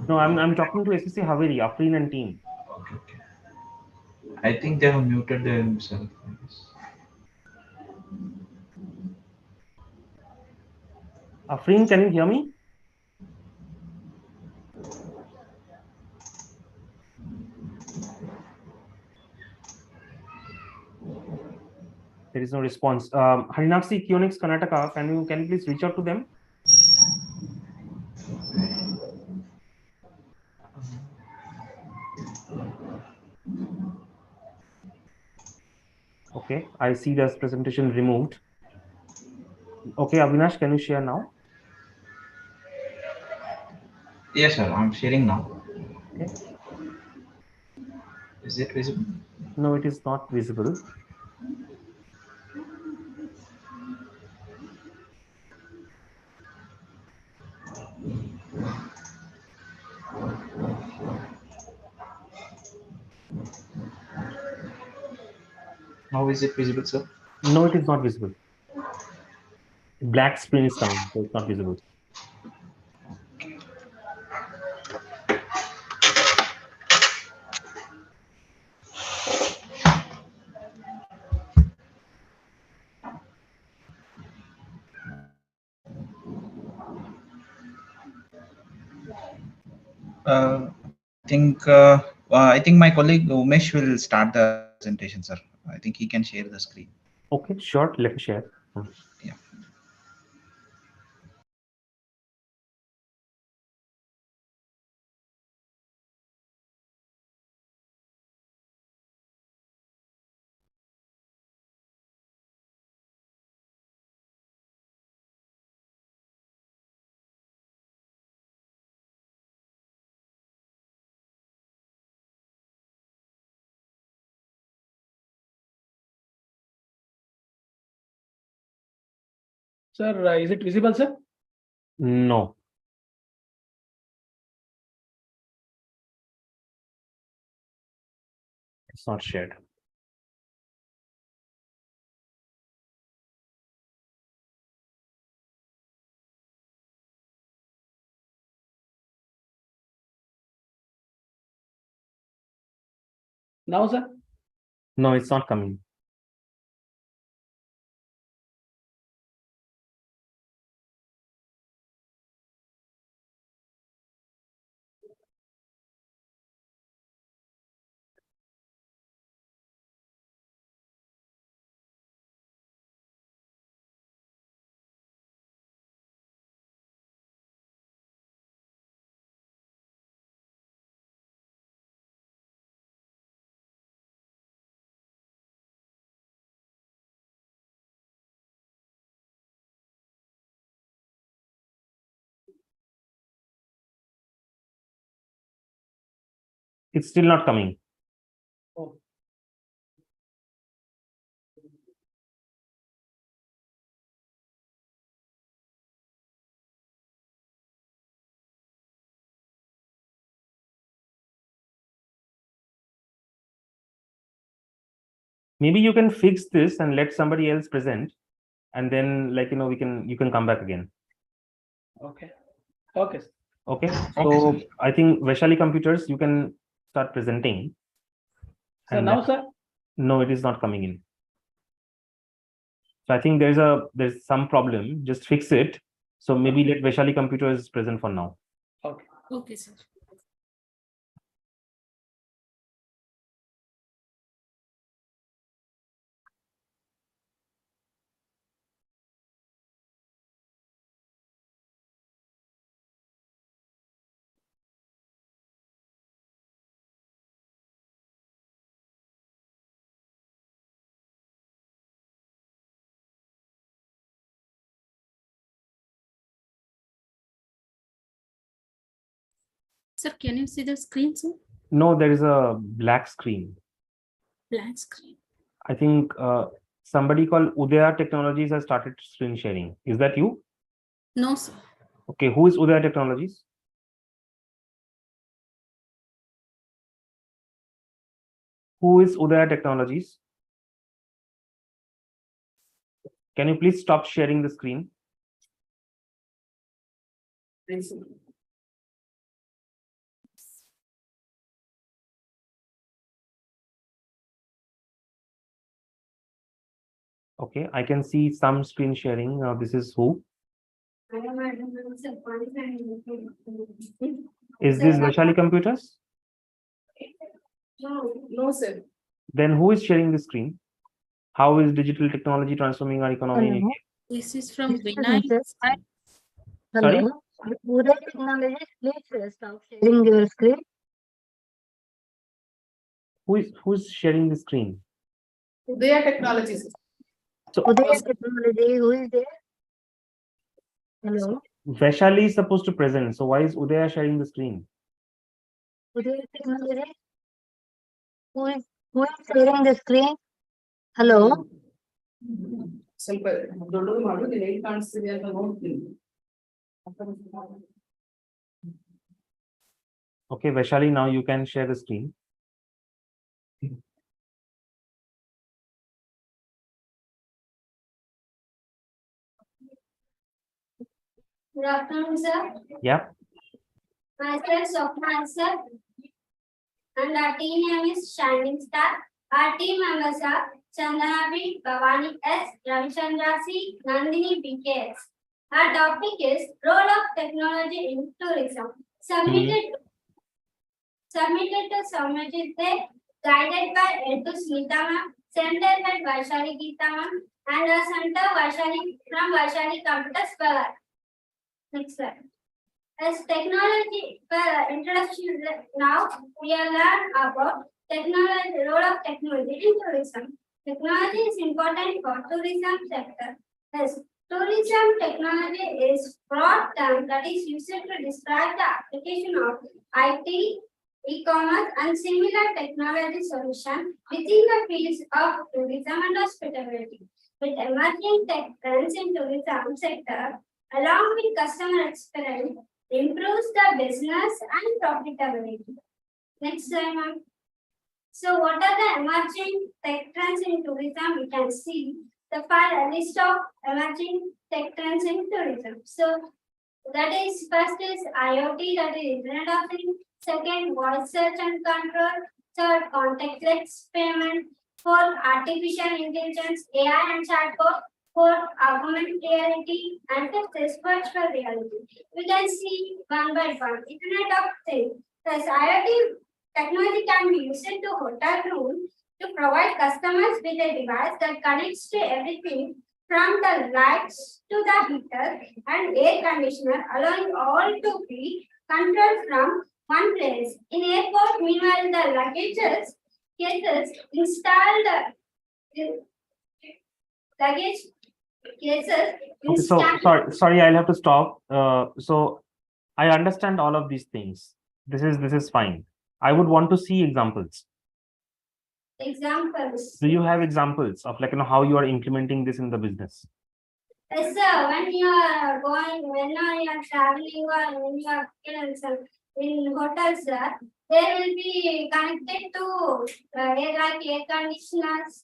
No, I'm talking to SSC Haveri, Afreen and team. Okay. I think they have muted themselves. I guess. Afreen, can you hear me? There is no response. Harinakshi Kionix Karnataka, can you please reach out to them? Okay, I see this presentation removed. Okay, Avinash, can you share now? Yes, sir. I'm sharing now. Okay. Is it visible? No, it is not visible. Now is it visible, sir? No, it is not visible. Black screen is coming, so it's not visible. I think my colleague Umesh will start the presentation, sir. I think he can share the screen. Okay, sure. Let me share. Yeah. Sir, is it visible, sir? No. It's not shared. Now, sir? No, it's not coming. It's still not coming. Oh. Maybe you can fix this and let somebody else present, and then you can come back again. Okay. Okay. Okay. Okay, So sir. I think Vaishali Computers, you can start presenting. Sir, And now, sir? no, it is not coming in. So I think there's some problem. Just fix it. So maybe let Vaishali Computers present for now. Okay. Okay, sir. Sir, can you see the screen, sir? No, there is a black screen. Black screen. I think somebody called Udaya Technologies has started screen sharing. Is that you? No, sir. Okay, who is Udaya Technologies? Who is Udaya Technologies? Can you please stop sharing the screen? Okay, I can see some screen sharing. This is who? Is this Vaishali Computers? No, sir. Then who is sharing the screen? How is digital technology transforming our economy in Hello. India? This is from Excuse me, Vinay. sir. Sorry? Hello. Uday Technologies, please stop sharing your screen. Who's sharing the screen? Udaya Technologies. So Uday Technology, who is there? Hello. Vaishali is supposed to present. So why is Udaya sharing the screen? Uday Technology, who is sharing the screen? Hello. ಸ್ವಲ್ಪ ದೊಡ್ಡದು ಮಾಡು ನೀನು ಹೇಗೆ ಕಾಣಿಸ್ತಿದೆ ಅಂತ ನೋಡ್ತೀನಿ. Okay, Vaishali, now you can share the screen. Good afternoon, sir. Yeah. Myself, Swapna, sir. And our team name is Shining Star. Our team members are Chandana B, Bhavani S, Ravichandra C, Nandini BKS. Our topic is role of technology in tourism. Submitted to Soumyajit Dey, guided by Edu Smita ma'am, centered by Vaishali Geeta ma'am, and our center Vaishali from Vaishali Computers Bharat. Next slide. As technology introduction, now we are learn about technology, role of technology in tourism. Technology is important for tourism sector. As tourism technology is broad term that is used to describe the application of IT, e-commerce and similar technology solution within the fields of tourism and hospitality. With emerging tech trends in tourism sector, along with customer experience, improves the business and profitability. Next slide, ma'am. So, what are the emerging tech trends in tourism? We can see the list of emerging tech trends in tourism. So, that is first is IoT, that is Internet of Things. Second, voice search and control. Third, contactless payment. Fourth, artificial intelligence, AI and chatbot. Fourth, augmented reality. And fifth is virtual reality. We can see one by one. Internet of Things. Thus, IoT technology can be used to hotel room to provide customers with a device that connects to everything from the lights to the heater and air conditioner, allowing all to be controlled from one place. In airport, meanwhile, the luggages cases installed luggage cases Okay, so sorry, I'll have to stop. So I understand all of these things. This is fine. I would want to see examples. Examples. Do you have examples of how you are implementing this in the business? Yes, sir. When you are traveling or when you are in hotels, sir, they will be connected to air conditioners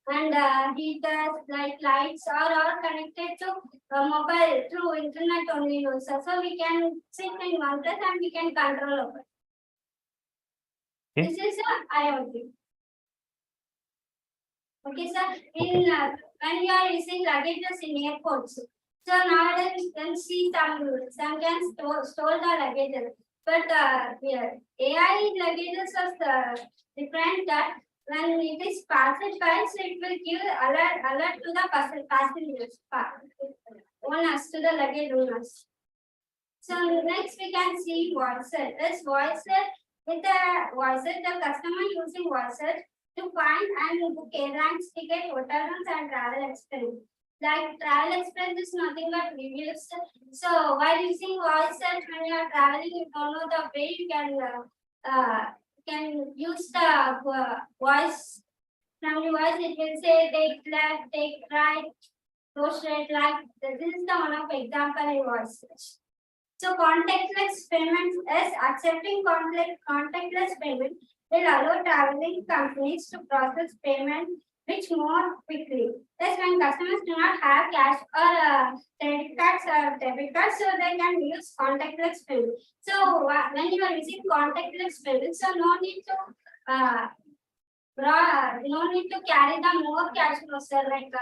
and heaters, like lights, are all connected to mobile through internet only, sir. So we can sit in one place and we can control over. Okay. This is IoT. Okay, sir. In when you are using luggages in airports, so nowadays you can see some can store the luggages, but here AI luggages are different that when it is passed by, so it will give alert to the passengers, owners, to the luggage owners. So next we can see voice search. This voice search, with the voice search, the customer using voice search to find and book airlines ticket, hotel rooms and travel expense. Like travel expense is nothing but reviews. So while using voice search, when you are traveling, you don't know the way, you can use the voice. From the voice, it will say take left, take right, go straight. Like this is the one of example in voice search. So contactless payments is accepting contactless payment will allow traveling companies to process payment which more quickly. Thus, when customers do not have cash or credit cards or debit cards, so they can use contactless payment. So when you are using contactless payment, so no need to carry the more cash flow, like.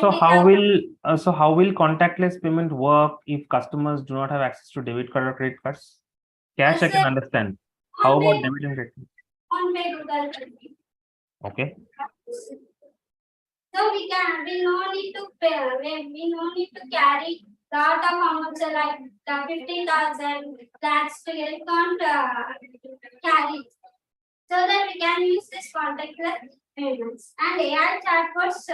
So how will contactless payment work if customers do not have access to debit card or credit cards? Cash I can understand. How about debit and credit? Google. Okay. So we no need to pay. We no need to carry lot of amounts like the 50,000. That's to get carry. So that we can use this contactless payments and AI chatbots.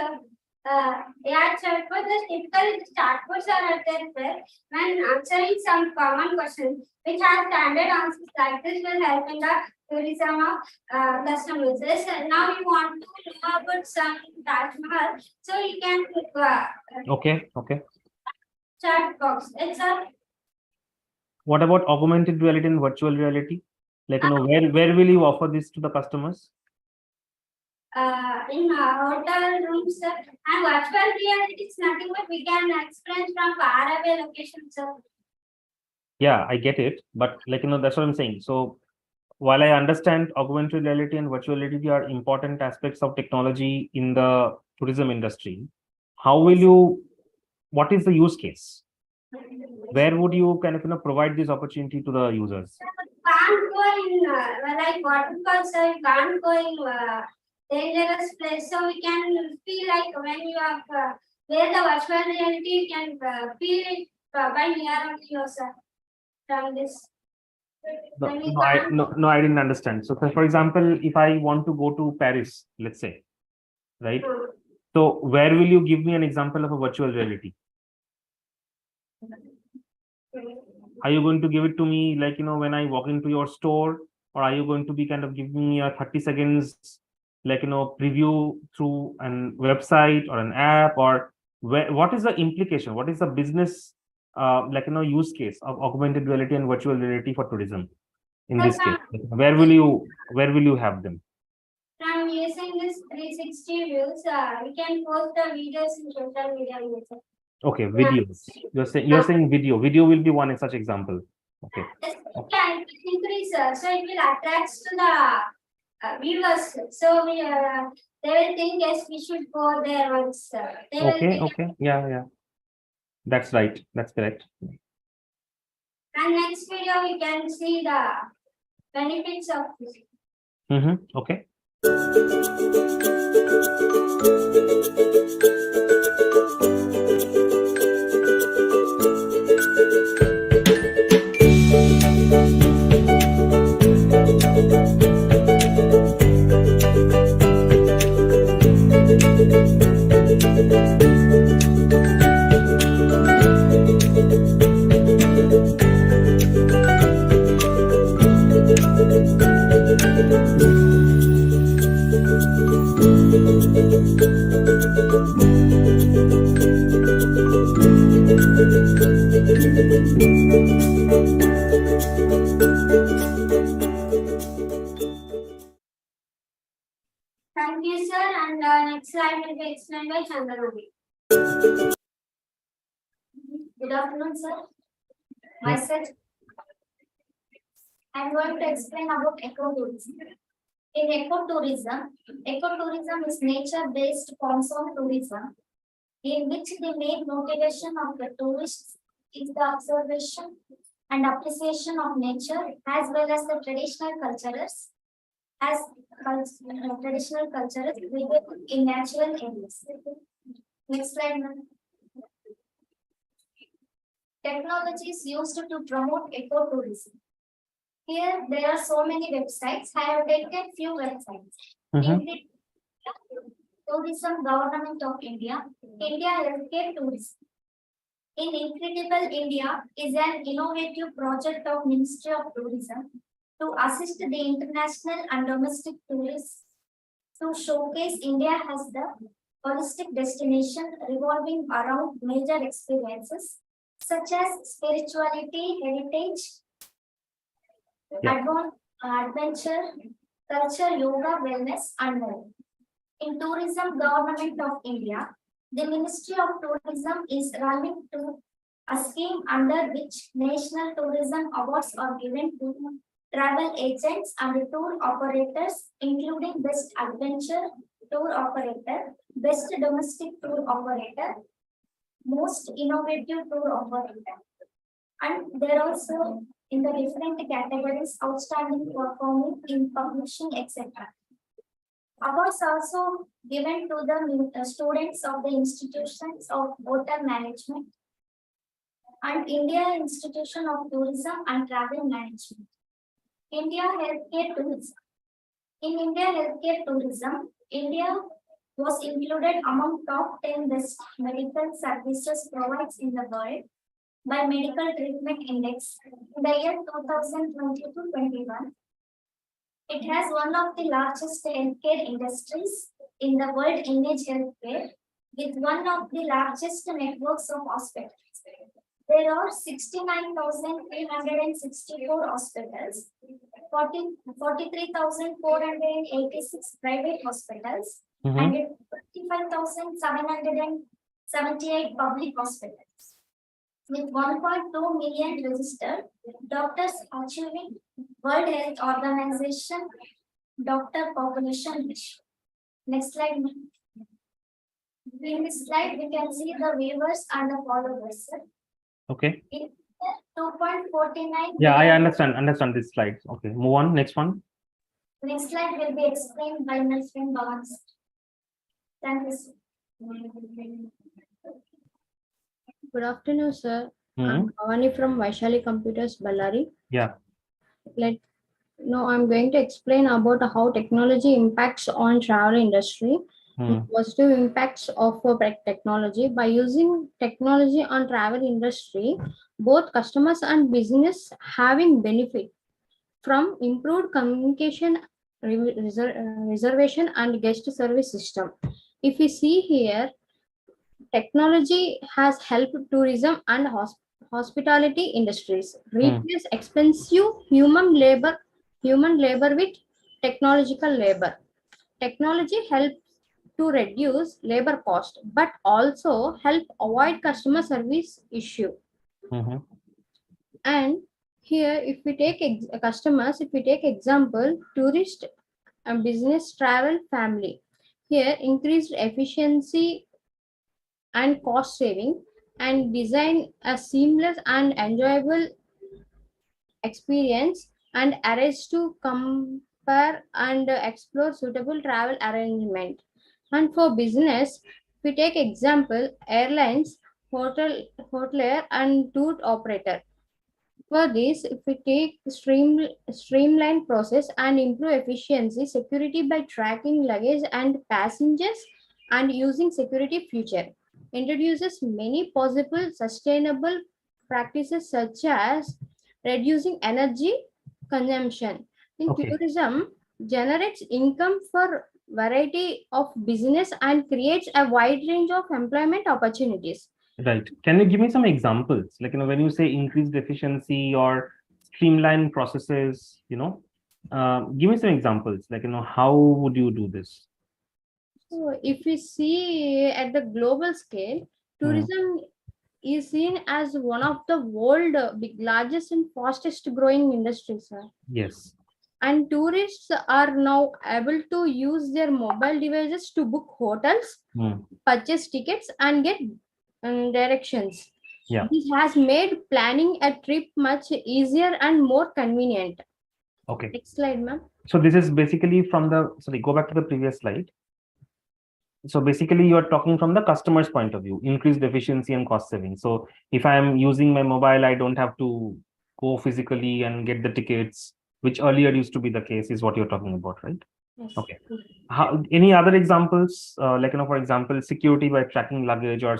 AI chatbots, typically the chatbots are there when answering some common questions which have standard answers like this will help in the tourism of customers. Now you want to know about some Taj Mahal, so you can Okay. chat box. It's a. What about augmented reality and virtual reality? Where will you offer this to the customers? In hotel rooms, and virtual reality is nothing but we can experience from far away locations. Yeah, I get it, but like that's what I'm saying. So while I understand augmented reality and virtual reality are important aspects of technology in the tourism industry, how will you? What is the use case? Where would you kind of provide this opportunity to the users? Can't go in like waterfalls, so you can't go in dangerous place. So we can feel like when you have where the virtual reality, you can feel it by near of yourself from this. No, When we no, I can't no, no, I didn't understand. So, for example, if I want to go to Paris, let's say, right? So, where will you give me an example of a virtual reality? Are you going to give it to me like when I walk into your store, or are you going to be kind of giving me a 30 seconds like preview through an website or an app, or what is the implication? What is the business like use case of augmented reality and virtual reality for tourism in this case? Where will you have them? from using this 360 views, we can post the videos in social media also. Okay, videos. You're saying video. Video will be one such example. Okay. Yes, it can increase, so it will attract to the viewers. So we they will think yes, we should go there once. They will Okay. think, Okay. Yeah. Yeah. That's right. That's correct. and next video we can see the benefits of this. Okay. Thank you, sir. And next slide will be explained by Chandramani. Good afternoon, sir. Myself, I'm going to explain about ecotourism. In ecotourism is nature-based forms of tourism in which the main motivation of the tourists is the observation and appreciation of nature as well as the traditional cultures living in natural areas. Next slide, ma'am. Technology is used to promote ecotourism. Here there are so many websites. I have taken few websites. Tourism Government of India, India Healthcare Tourism. In Incredible India is an innovative project of Ministry of Tourism to assist the international and domestic tourists to showcase India as the holistic destination revolving around major experiences such as spirituality, heritage, adventure, culture, yoga, wellness, and more. In Tourism Government of India, the Ministry of Tourism is running to a scheme under which National Tourism Awards are given to travel agents and tour operators, including Best Adventure Tour Operator, Best Domestic Tour Operator, Most Innovative Tour Operator. And there are also in the different categories outstanding performing in publishing, etc. Awards also given to the students of the institutions of hotel management and India Institution of Tourism and Travel Management. India Healthcare Tourism. In India Healthcare Tourism, India was included among top 10 best medical services provided in the world by Medical Treatment Index in the year 2020-21. It has one of the largest healthcare industries in the world, Image Healthcare, with one of the largest networks of hospitals. There are 69,364 hospitals, 43,486 private hospitals, and 55,778 public hospitals. With 1.2 million registered doctors achieving World Health Organization doctor population ratio. Next slide. In this slide, we can see the viewers and the followers. Okay. In 2.49. Yeah, I understand this slide. Okay, move on. Next one. Next slide will be explained by my friend Bhavan. Thank you, sir. Good afternoon, sir. Hmm. I'm Bhavani from Vaishali Computers, Ballari. Yeah. I'm going to explain about how technology impacts on travel industry. Positive impacts of technology. By using technology on travel industry, both customers and business having benefit from improved communication, reservation and guest service system. If we see here, technology has helped tourism and hospitality industries replace expensive human labor with technological labor. Technology helps to reduce labor cost, but also help avoid customer service issue. And here, if we take customers, if we take example, tourist and business travel family, here increased efficiency and cost saving and design a seamless and enjoyable experience and arrange to compare and explore suitable travel arrangement. And for business, we take example airlines, hotelier and tour operator. For this, if we take streamline process and improve efficiency, security by tracking luggage and passengers and using security feature, introduces many possible sustainable practices such as reducing energy consumption. In tourism, generates income for variety of business and creates a wide range of employment opportunities. Right. Can you give me some examples? Like, when you say increased efficiency or streamline processes, give me some examples. Like, how would you do this? So if we see at the global scale, tourism is seen as one of the world largest and fastest growing industries, sir. Yes. And tourists are now able to use their mobile devices to book hotels, purchase tickets, and get directions. Yeah. This has made planning a trip much easier and more convenient. Okay. Next slide, ma'am. So this is basically from go back to the previous slide. So basically you're talking from the customer's point of view, increased efficiency and cost saving. So if I'm using my mobile, I don't have to go physically and get the tickets, which earlier used to be the case, is what you're talking about, right? Yes. Okay. Any other examples, for example, security by tracking luggage or,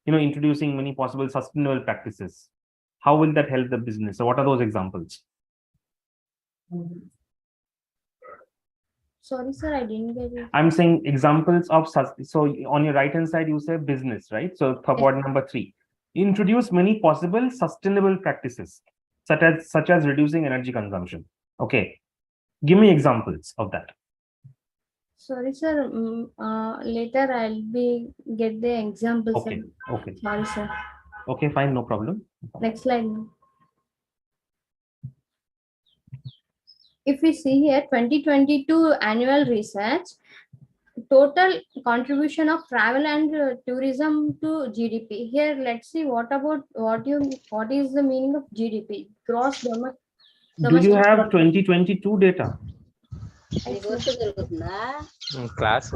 introducing many possible sustainable practices? How will that help the business? So what are those examples? Sorry, sir, I didn't get it. I'm saying examples of so on your right hand side, you say business, right? So for point number 3, introduce many possible sustainable practices, such as reducing energy consumption. Okay. Give me examples of that. Sorry, sir. Later I'll get the examples. Okay. Sir. Okay. Sorry, sir. Okay, fine, no problem. Next slide. If we see here, 2022 annual research, total contribution of travel and tourism to GDP. Here, let's see what is the meaning of GDP? Gross domestic. Do you have 2022 data? Class.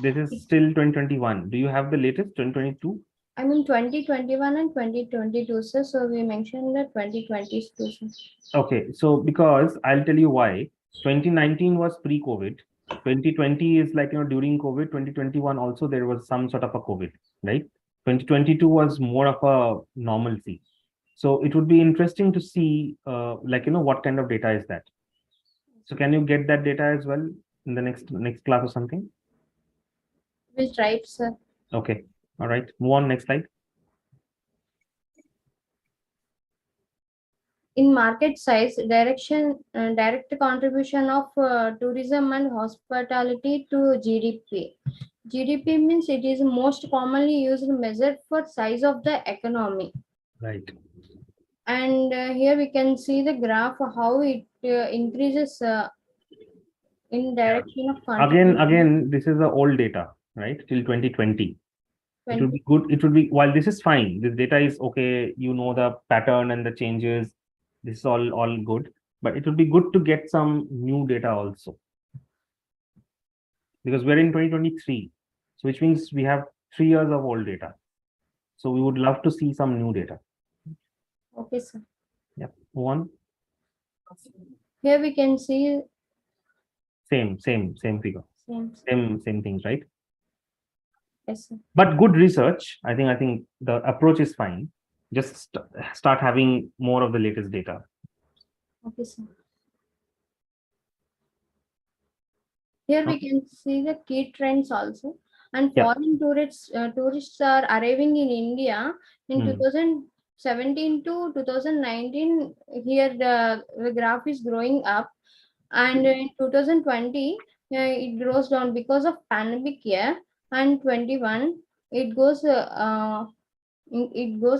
This is still 2021. Do you have the latest 2022? I mean 2021 and 2022, sir. So we mentioned the 2022. Sir. Okay, so because I'll tell you why. 2019 was pre-COVID. 2020 is like, during COVID. 2021 also there was some sort of a COVID, right? 2022 was more of a normalcy. So it would be interesting to see, what kind of data is that? So can you get that data as well in the next class or something? We'll try it, sir. Okay. All right. Move on. Next slide. In market size, direct contribution of tourism and hospitality to GDP. GDP means it is most commonly used measure for size of the economy. Right. And here we can see the graph how it increases in direction of contribution. Again, this is the old data, right? Till 2020. It would 20. be good. It would be, while this is fine, this data is okay. You know the pattern and the changes. This is all good. But it would be good to get some new data also, because we're in 2023, so which means we have 3 years of old data. So we would love to see some new data. Okay, sir. Yeah. Move on. Here we can see Same figure. Same things, right? Yes, sir. But good research. I think the approach is fine. Just start having more of the latest data. Okay, sir. Here we can see the key trends also. And Yeah. foreign tourists are arriving in India in 2017 to 2019. Here the graph is growing up, and in 2020 it grows down because of pandemic year, and 21 it goes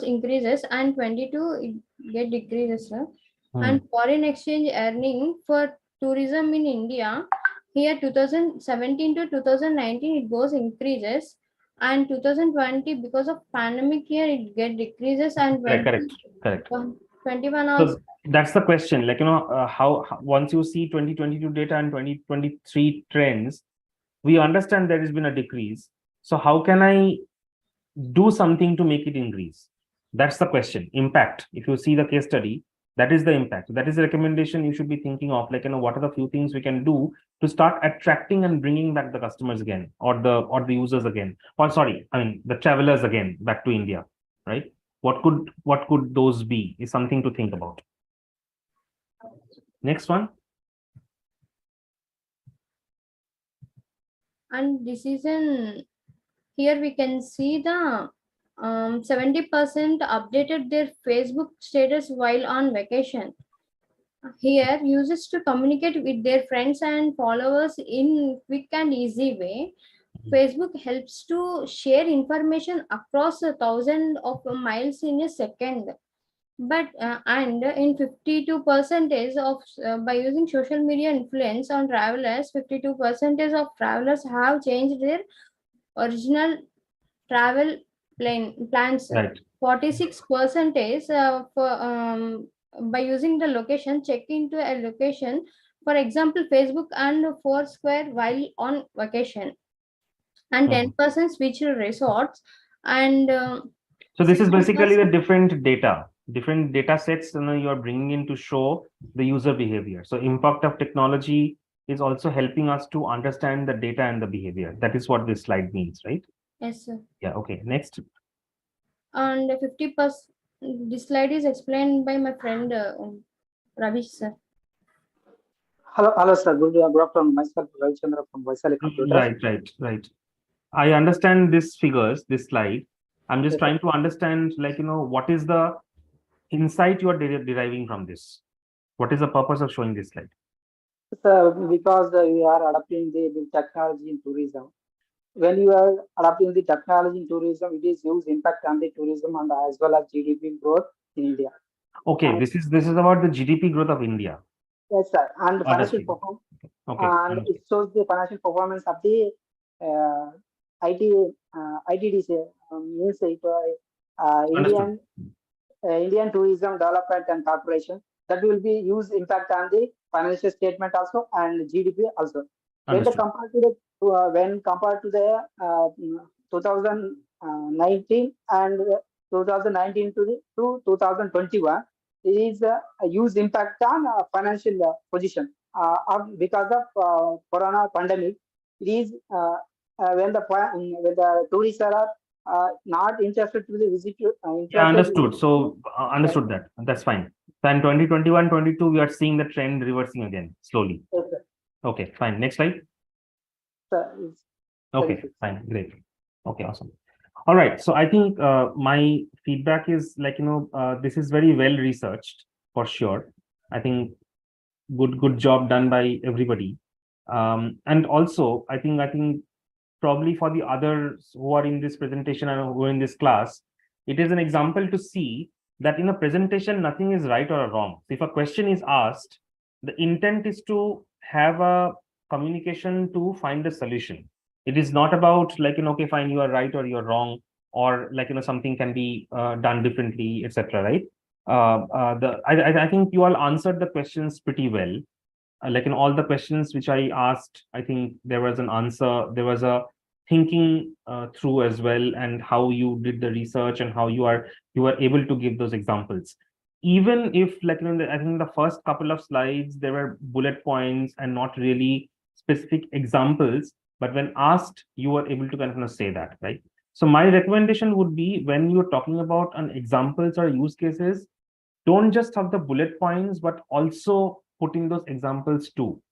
increases, and 22 it get decreases, sir. And foreign exchange earning for tourism in India, here 2017 to 2019 it goes increases, and 2020 because of pandemic year it get decreases, and Correct. 21 also. So that's the question. Like, how once you see 2022 data and 2023 trends, we understand there has been a decrease. So how can I do something to make it increase? That's the question. Impact. If you see the case study, that is the impact. That is the recommendation you should be thinking of. Like, what are the few things we can do to start attracting and bringing back the customers again, or the users again, or sorry, I mean the travelers again back to India, right? What could those be? Is something to think about. Next one. And this is here we can see the 70% updated their Facebook status while on vacation. Here, users to communicate with their friends and followers in quick and easy way. Facebook helps to share information across 1,000 of miles in a second. But and in 52% of by using social media influence on travelers, 52% of travelers have changed their original travel plans. Right. 46% by using the location, check into a location, for example Facebook and Foursquare while on vacation, and 10% switch resorts, and so this is basically the 16%. different data sets you are bringing in to show the user behavior. So impact of technology is also helping us to understand the data and the behavior. That is what this slide means, right? Yes, sir. Yeah. Okay. Next. And 50%. This slide is explained by my friend Ravish, sir. Hello, sir. Good afternoon. Myself, Ravichandra from Vaisali Computers. Right. I understand these figures, this slide. I'm just trying to understand, what is the insight you are deriving from this? What is the purpose of showing this slide? Because we are adapting the technology in tourism. When you are adapting the technology in tourism, it is huge impact on the tourism and as well as GDP growth in India. Okay, this is about the GDP growth of India. Yes, sir. And the financial performance. Okay. And it shows the financial performance of the ITDC, means Indian Tourism Development and Corporation. That will be use impact on the financial statement also and GDP also. When compared to the 2019 and 2019 to 2021, it is a huge impact on financial position because of corona pandemic. It is when the tourists are not interested to visit. Understood. So understood that. That's fine. Then 2021, 22, we are seeing the trend reversing again slowly. Okay, fine. Next slide. Okay, fine, great. Okay, awesome. All right. So I think my feedback is this is very well researched for sure. I think good job done by everybody. And also I think probably for the others who are in this presentation and who are in this class, it is an example to see that in a presentation, nothing is right or wrong. If a question is asked, the intent is to have a communication to find a solution. It is not about like, okay, fine, you are right or you're wrong, or like, something can be done differently, etc. Right? I think you all answered the questions pretty well. Like in all the questions which I asked, I think there was an answer. There was a thinking through as well, and how you did the research and how you are able to give those examples. Even if like I think the first couple of slides there were bullet points and not really specific examples, but when asked, you were able to kind of say that, right? So my recommendation would be, when you're talking about an examples or use cases, don't just have the bullet points, but also putting those examples too.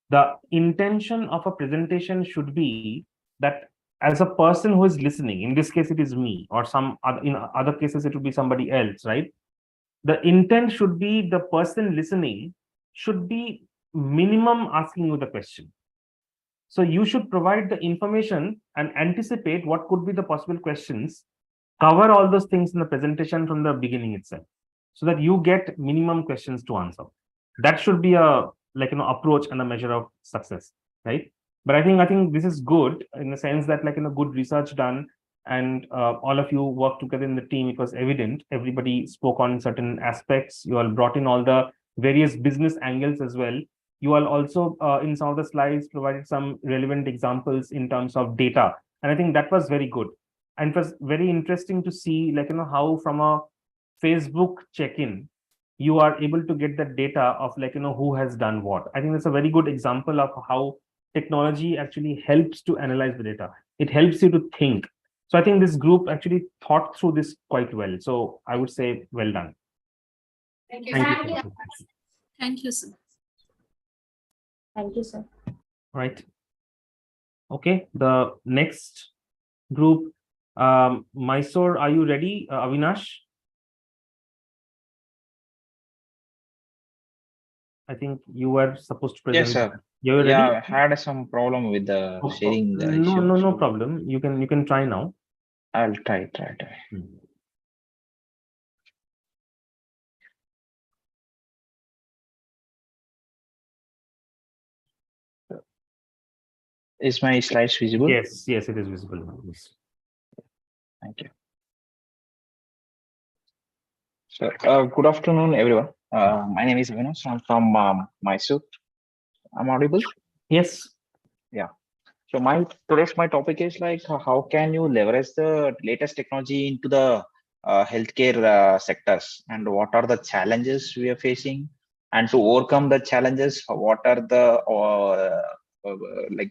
The intention of a presentation should be that as a person who is listening, in this case it is me, or some other, in other cases it would be somebody else, right? The intent should be the person listening should be minimum asking you the question. So you should provide the information and anticipate what could be the possible questions, cover all those things in the presentation from the beginning itself, so that you get minimum questions to answer. That should be a approach and a measure of success, right? But I think this is good in the sense that good research done, and all of you work together in the team. It was evident everybody spoke on certain aspects. You all brought in all the various business angles as well. You all also in some of the slides provided some relevant examples in terms of data, and I think that was very good. And it was very interesting to see how from a Facebook check-in you are able to get the data of who has done what. I think that's a very good example of how technology actually helps to analyze the data. It helps you to think. So I think this group actually thought through this quite well. So I would say well done. Thank you. Thank you. Thank you, sir. Thank you, sir. Right. Okay, the next group, Mysore, are you ready? Avinash? I think you were supposed to present. Yes, sir. You're Yeah, ready? I had some problem with the sharing the issue. No problem. You can try now. I'll try. Is my slides visible? Yes, it is visible now. Yes. Thank you. So, good afternoon, everyone. My name is Avinash. I'm from Mysore. I'm audible? Yes. Yeah. So today's topic is how can you leverage the latest technology into the healthcare sectors, and what are the challenges we are facing, and to overcome the challenges, what are the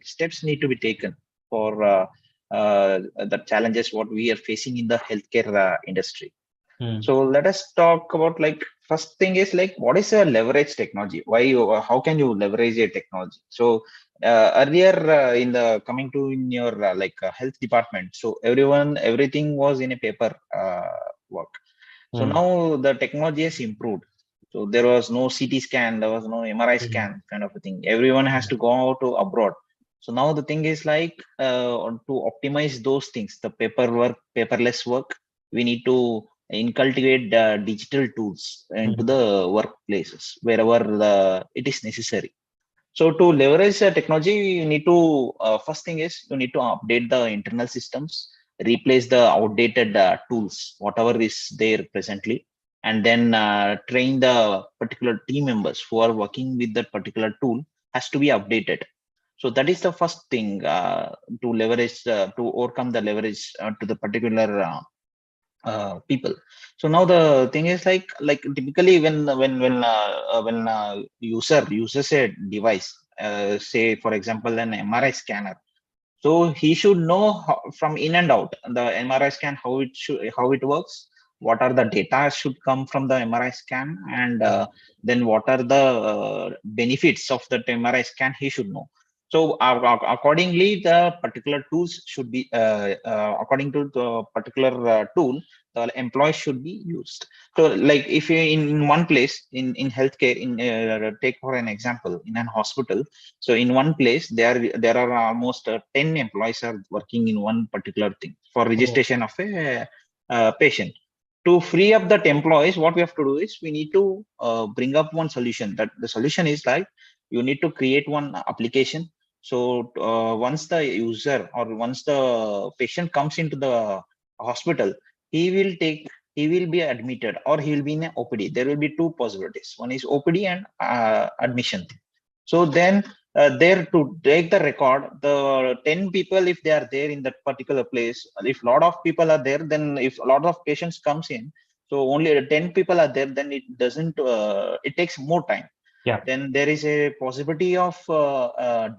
steps need to be taken for the challenges what we are facing in the healthcare industry. So let us talk about first thing is what is a leverage technology? How can you leverage a technology? So earlier in the coming to in your health department, so everything was in a paper work. So now the technology has improved. So there was no CT scan, there was no MRI scan kind of a thing. Everyone has to go out to abroad. So now the thing is to optimize those things, the paperless work, we need to inculcate digital tools into the workplaces wherever it is necessary. So to leverage technology, you need to first thing is you need to update the internal systems, replace the outdated tools, whatever is there presently, and then train the particular team members who are working with that particular tool has to be updated. So that is the first thing to leverage to overcome the leverage to the particular people. So now the thing is typically when user uses a device, say for example an MRI scanner, so he should know from in and out the MRI scan how it works, what are the data should come from the MRI scan, and then what are the benefits of that MRI scan he should know. So accordingly, the particular tools should be according to the particular tool, the employee should be used. So if you in one place in healthcare, take for an example in an hospital, so in one place there are almost 10 employees are working in one particular thing for registration of a patient. to free up that employees, what we have to do is we need to bring up one solution. That the solution is like you need to create one application. So once the user or once the patient comes into the hospital, he will be admitted or he will be in an OPD. There will be two possibilities. One is OPD and admission. So then there to take the record, the 10 people, if they are there in that particular place, if a lot of people are there, then if a lot of patients comes in, so only 10 people are there, then it doesn't, it takes more time. Yeah. Then there is a possibility of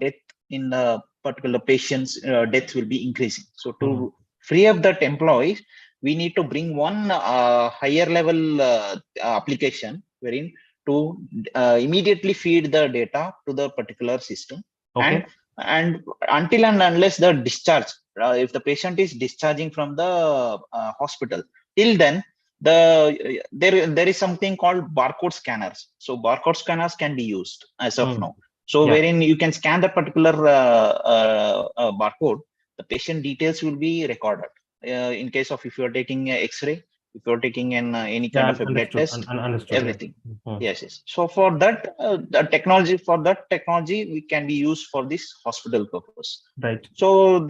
death in the particular patient's death will be increasing. So to free up that employees, we need to bring one higher level application wherein to immediately feed the data to the particular system. Okay. And until and unless the discharge, if the patient is discharging from the hospital, till then there is something called barcode scanners. So barcode scanners can be used as of now. So wherein you can scan that particular barcode, the patient details will be recorded. In case of if you are taking an X-ray, if you're taking any kind of a blood test, everything. Yes. So for that, the technology we can be used for this hospital purpose. Right. So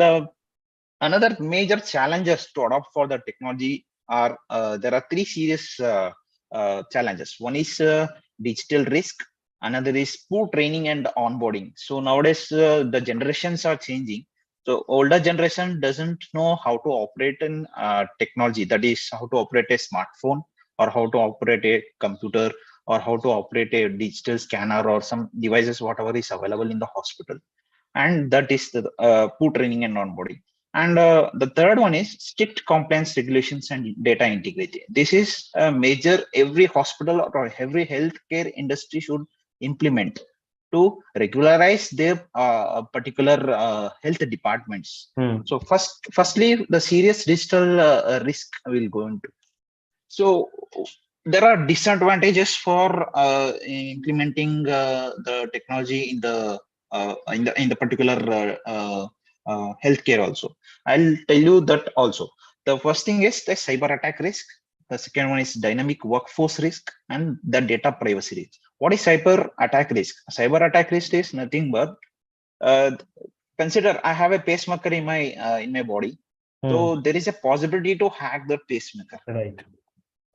another major challenges to adopt for the technology are there are three serious challenges. One is digital risk. Another is poor training and onboarding. So nowadays the generations are changing. So older generation doesn't know how to operate in technology. That is how to operate a smartphone or how to operate a computer or how to operate a digital scanner or some devices, whatever is available in the hospital. And that is the poor training and onboarding. And the third one is strict compliance regulations and data integrity. This is a major every hospital or every healthcare industry should implement to regularize their particular health departments. So firstly, the serious digital risk will go into. So there are disadvantages for implementing the technology in the particular healthcare also. I'll tell you that also. The first thing is the cyber attack risk. The second one is dynamic workforce risk and the data privacy risk. What is cyber attack risk? Cyber attack risk is nothing but consider I have a pacemaker in my body. So there is a possibility to hack the pacemaker. Right.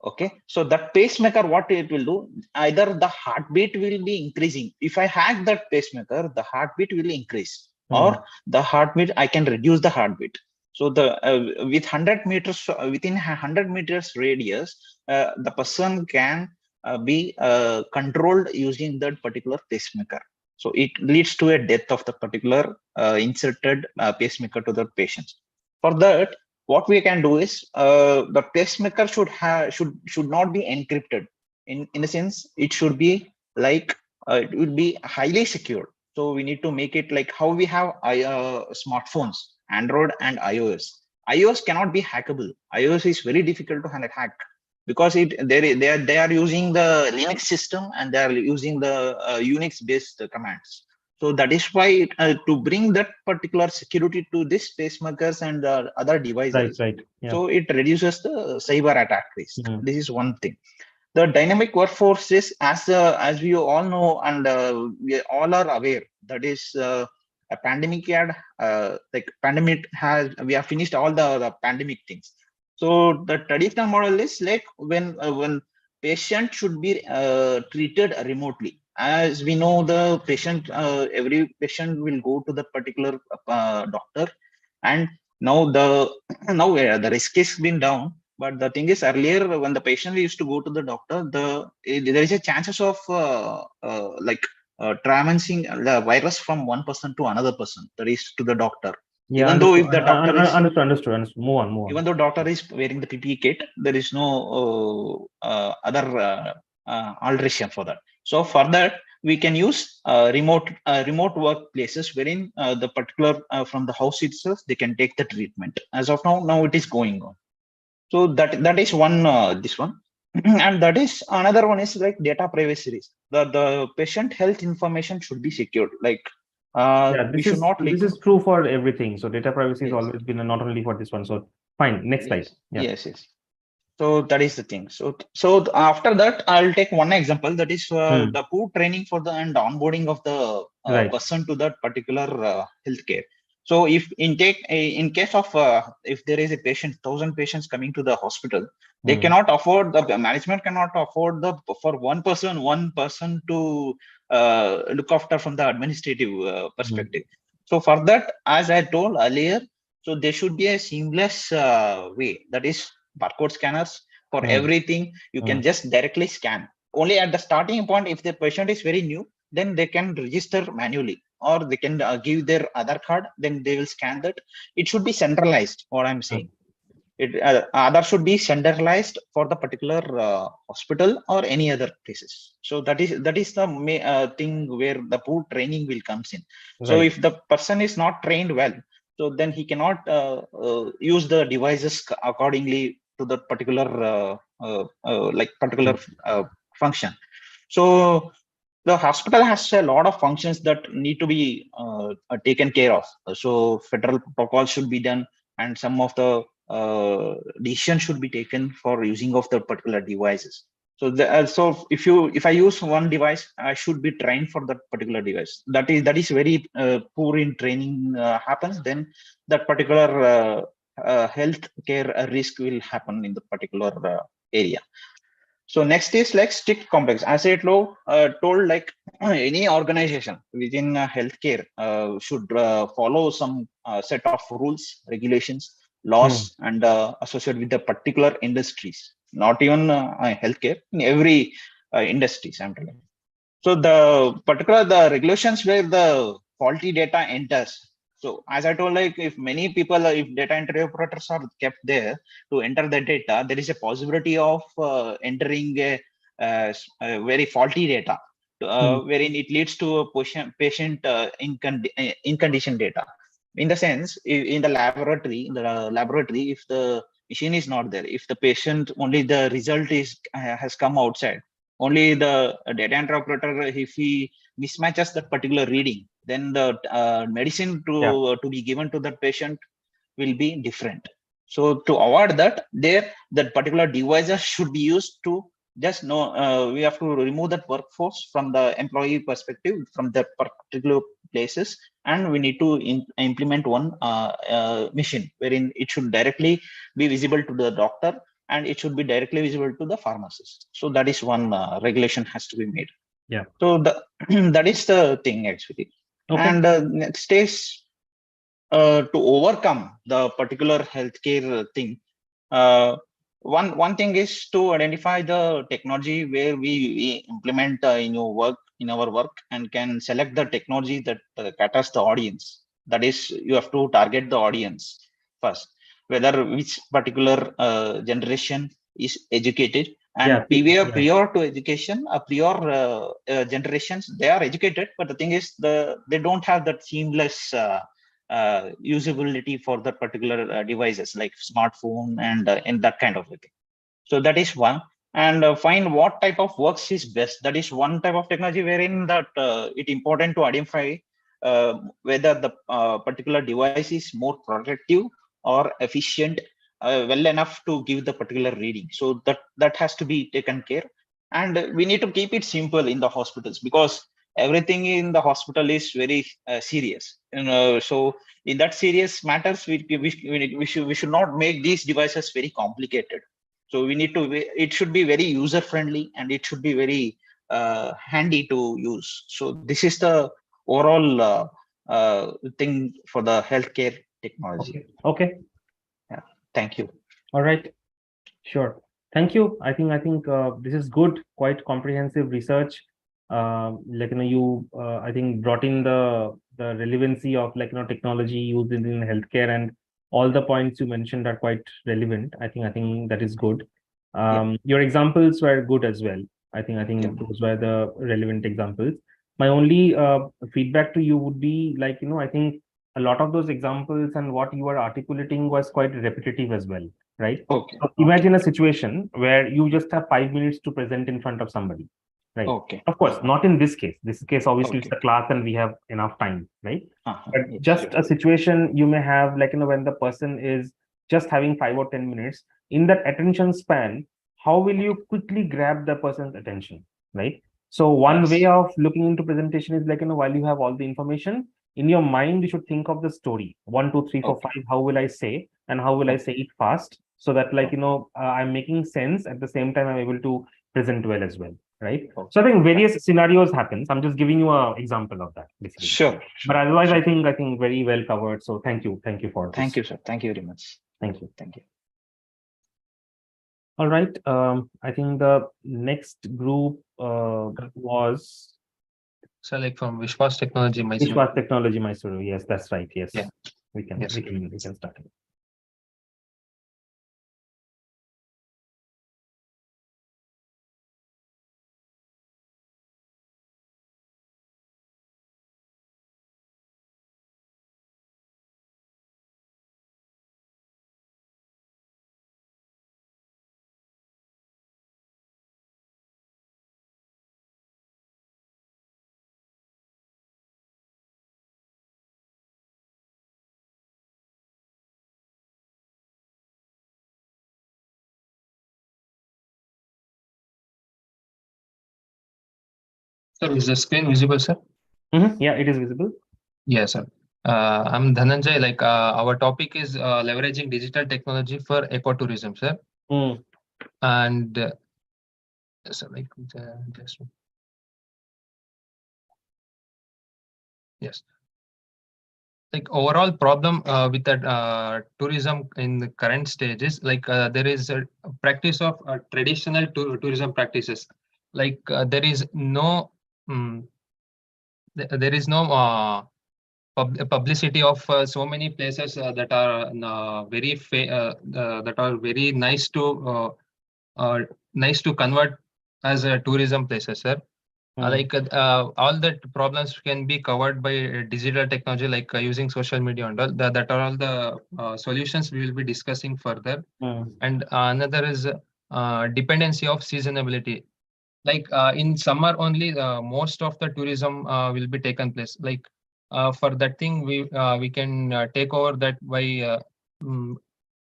Okay, so that pacemaker, what it will do, either the heartbeat will be increasing. If I hack that pacemaker, the heartbeat will increase, or the heartbeat, I can reduce the heartbeat. So the with 100 meters, within 100 meters radius, the person can be controlled using that particular pacemaker. So it leads to a death of the particular inserted pacemaker to the patient. For that, what we can do is the pacemaker should not be encrypted. In the sense, it should be like it will be highly secure. So we need to make it like how we have smartphones, Android and iOS. iOS cannot be hackable. iOS is very difficult to hack because they are using the Linux system and they are using the Unix based commands. So that is why to bring that particular security to this pacemakers and other devices, right. Yeah. so it reduces the cyber attack risk. This is one thing. The dynamic workforce is, as we all know and we all are aware, that is a pandemic we have finished all the pandemic things. So the traditional model is like when patient should be treated remotely. As we know, the patient, every patient will go to the particular doctor, and now the risk has been down. But the thing is, earlier when the patient used to go to the doctor, there is a chances of transmitting the virus from one person to another person, that is to the doctor. Yeah, even though if the doctor is understood. Move on. Even though doctor is wearing the PPE kit, there is no other alteration for that. So for that, we can use remote workplaces wherein the particular from the house itself they can take the treatment. As of now it is going on. So that is one this one. And that is another one is like data privacy risk. The patient health information should be secured. Like we should not this is true for everything. So data privacy has always been not only for this one. So fine, next slide. Yes. So that is the thing. So after that, I'll take one example, that is the poor training for the and onboarding of the Right. person to that particular healthcare. So if in case of if there is a patient, 1,000 patients coming to the hospital, they cannot afford, the management cannot afford for one person to look after from the administrative perspective. So for that, as I told earlier, so there should be a seamless way, that is barcode scanners for everything. You can just directly scan. Only at the starting point, if the patient is very new, then they can register manually, or they can give their Aadhaar card, then they will scan that. It should be centralized, what I'm saying. Aadhaar should be centralized for the particular hospital or any other places. So that is the thing where the poor training will comes in. So if the person is not trained well, so then he cannot use the devices accordingly to the particular function. So the hospital has a lot of functions that need to be taken care of. So federal protocols should be done, and some of the decision should be taken for using of the particular devices. So so if I use one device, I should be trained for that particular device. That is very poor in training happens, then that particular health care risk will happen in the particular area. So next is like strict compliance. As I told, like any organization within healthcare should follow some set of rules, regulations, laws, and associated with the particular industries. Not even healthcare, in every industries, I'm telling. So the regulations where the faulty data enters. So as I told, like if many people, if data entry operators are kept there to enter the data, there is a possibility of entering a very faulty data, wherein it leads to a patient in-condition data. In the sense, in the laboratory, if the machine is not there, if the patient only the result is has come outside, only the data entry operator, if he mismatches that particular reading, then the medicine to be given to that patient will be different. So to avoid that, that particular devices should be used to just know, we have to remove that workforce from the employee perspective from the particular places, and we need to implement one machine wherein it should directly be visible to the doctor, and it should be directly visible to the pharmacist. So that is one regulation has to be made. Yeah. So that is the thing actually. Okay. And next is to overcome the particular healthcare thing. One thing is to identify the technology where we implement in our work, and can select the technology that caters the audience. That is, you have to target the audience first, whether which particular generation is educated, and prior to education, prior generations, they are educated, but the thing is they don't have that seamless usability for that particular devices like smartphone and that kind of a thing. So that is one. And find what type of works is best. That is one type of technology wherein that it important to identify whether the particular device is more productive or efficient, well enough to give the particular reading. So that has to be taken care. And we need to keep it simple in the hospitals, because everything in the hospital is very serious. So in that serious matters, we should not make these devices very complicated. So we need to, it should be very user friendly, and it should be very handy to use. So this is the overall thing for the healthcare technology. Okay. Yeah. Thank you. All right. Sure. Thank you. I think this is good, quite comprehensive research. Like you I think brought in the relevancy of technology used in healthcare, and all the points you mentioned are quite relevant. I think that is good. Your examples were good as well. I think those were the relevant examples. My only feedback to you would be I think a lot of those examples and what you are articulating was quite repetitive as well, right? Okay. So imagine a situation where you just have 5 minutes to present in front of somebody, right? Okay. Of course, not in this case. This case, obviously, it's a class and we have enough time, right? But just a situation you may have, when the person is just having 5 or 10 minutes, in that attention span, how will you quickly grab the person's attention, right? So one way of looking into presentation is like, while you have all the information in your mind, you should think of the story, 1, 2, 3, 4, 5, how will I say, and how will I say it fast, so that like, I'm making sense at the same time, I'm able to present well as well, right? So I think various scenarios happens. I'm just giving you an example of that, basically. Sure. But otherwise, I think very well covered. So thank you for this. Thank you, sir. Thank you very much. Thank you. Thank you. All right. I think the next group was So like from Vishwas Technology, Mysore. Vishwas Technology, Mysore. Yes, that's right. Yes. Yeah. We can Yes. we can start. Sir, is the screen visible, sir? Yeah, it is visible. Yes, sir. I'm Dhananjay. Like our topic is leveraging digital technology for ecotourism, sir. And so like just yes, like overall problem with that tourism in the current stage is like there is a practice of traditional tourism practices. Like there is no there is no publicity of so many places that are that are very nice to convert as a tourism places, sir. Like all that problems can be covered by digital technology, like using social media and all. That are all the solutions we will be discussing further. And another is dependency of seasonability. Like in summer only, most of the tourism will be taken place. Like for that thing, we can take over that by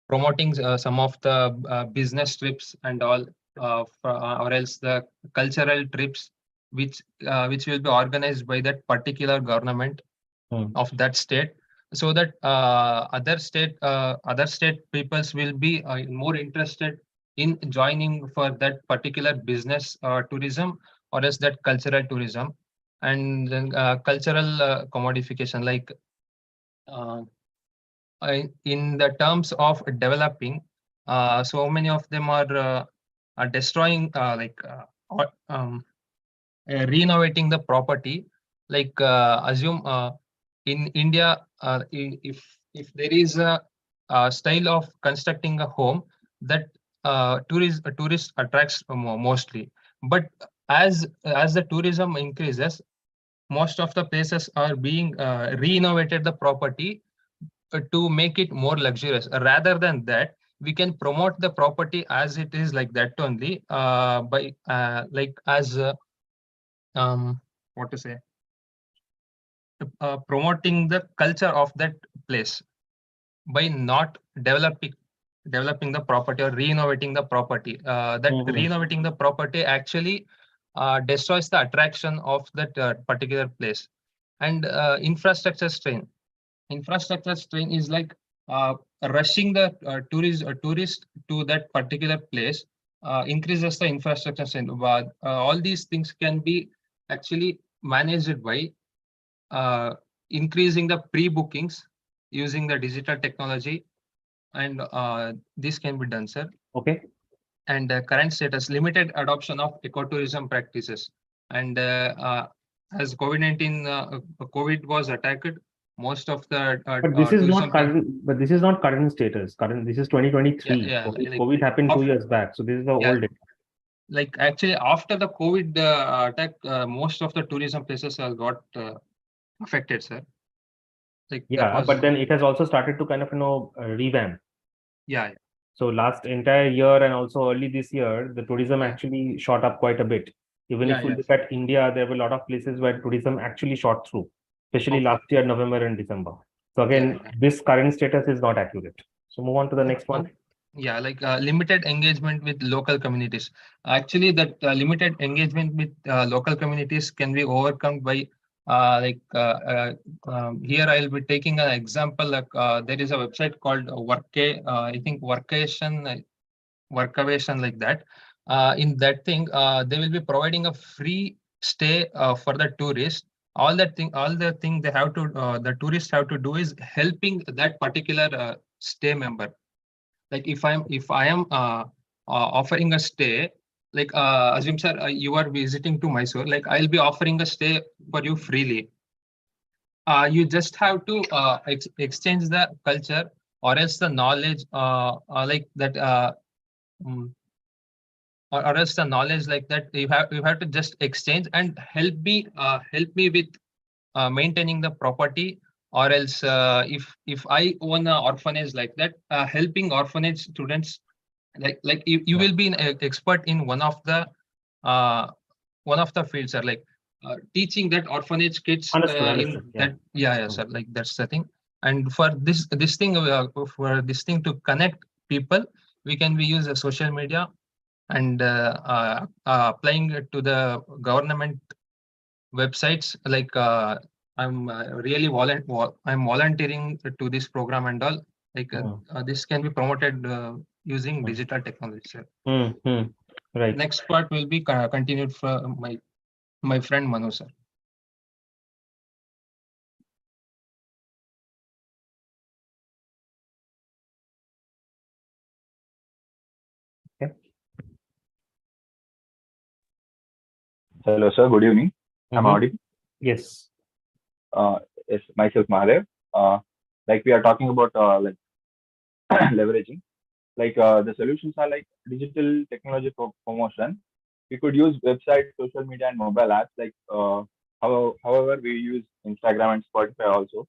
promoting some of the business trips and all, or else the cultural trips, which will be organized by that particular government of that state, so that other state peoples will be more interested in joining for that particular business tourism, or else that cultural tourism. And then cultural commodification, like in the terms of developing, so many of them are destroying, renovating the property. Like assume in India, if there is a style of constructing a home that tourist attracts mostly, but as the tourism increases, most of the places are being renovated the property to make it more luxurious. Rather than that, we can promote the property as it is, like that only, by like as what to say, promoting the culture of that place by not developing the property or renovating the property. That renovating the property actually destroys the attraction of that particular place. And infrastructure strain is like rushing the tourist to that particular place, increases the infrastructure strain. But all these things can be actually managed by increasing the pre-bookings using the digital technology, and this can be done, sir. Okay. And current status, limited adoption of ecotourism practices. And as COVID was attacked, most of the but this is not current. But this is not current status. This is 2023. Yeah, COVID happened 2 years back, so this is the old data. Like actually, after the COVID attack, most of the tourism places have got affected, sir. Like yeah, but then it has also started to kind of revamp. Yeah. So last entire year and also early this year, the tourism actually shot up quite a bit. Even if we look at India, there were a lot of places where tourism actually shot through, especially last year, November and December. So again, this current status is not accurate. So move on to the next one. Yeah, like limited engagement with local communities. Actually, that limited engagement with local communities can be overcome by here I'll be taking an example. Like there is a website called I think Workavation, like that. In that thing, they will be providing a free stay for the tourist. All the thing they have to, the tourists have to do is helping that particular stay member. Like if I am offering a stay, like assume sir, you are visiting to Mysore, like I'll be offering a stay for you freely. You just have to exchange the culture or else the knowledge, like that, mm, or else the knowledge like that. You have to just exchange and help me with maintaining the property, or else if I own an orphanage like that, helping orphanage students, like you will be an expert in uh, one of the fields, sir, like teaching that orphanage kids Understood. in Yeah. that. Yeah, sir, like that's the thing. And for this thing to connect people, we can be use social media and applying it to the government websites. Like I'm I'm volunteering to this program and all. Like this can be promoted using digital technology, sir. Right. Next part will be continued for my friend Manu, sir. Hello, sir. Good evening. Am I audible? Yes. Yes, myself Mahadev. Like we are talking about like leveraging. Like the solutions are like digital technology for promotion. We could use websites, social media, and mobile apps. Like however, we use Instagram and Spotify also.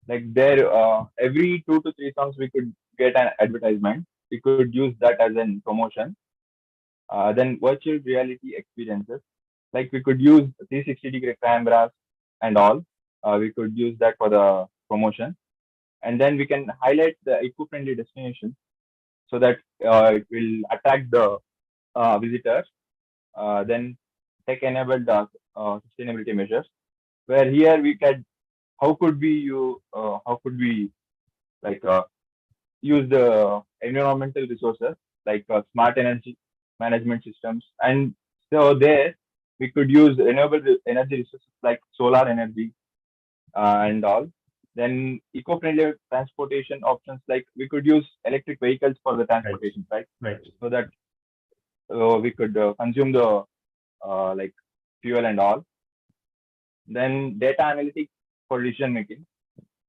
Like there, every 2 to 3 songs we could get an advertisement. We could use that as an promotion. Then virtual reality experiences. Like we could use 360-degree cameras and all. We could use that for the promotion. And then we can highlight the eco-friendly destination so that it will attract the visitors. Then tech-enabled sustainability measures, where here we can, how could we like use the environmental resources like smart energy management systems, and so there we could use renewable energy resources like solar energy and all. Then eco-friendly transportation options, like we could use electric vehicles for the transportation, right? Right. So that we could consume the like fuel and all. Then data analytics for decision making,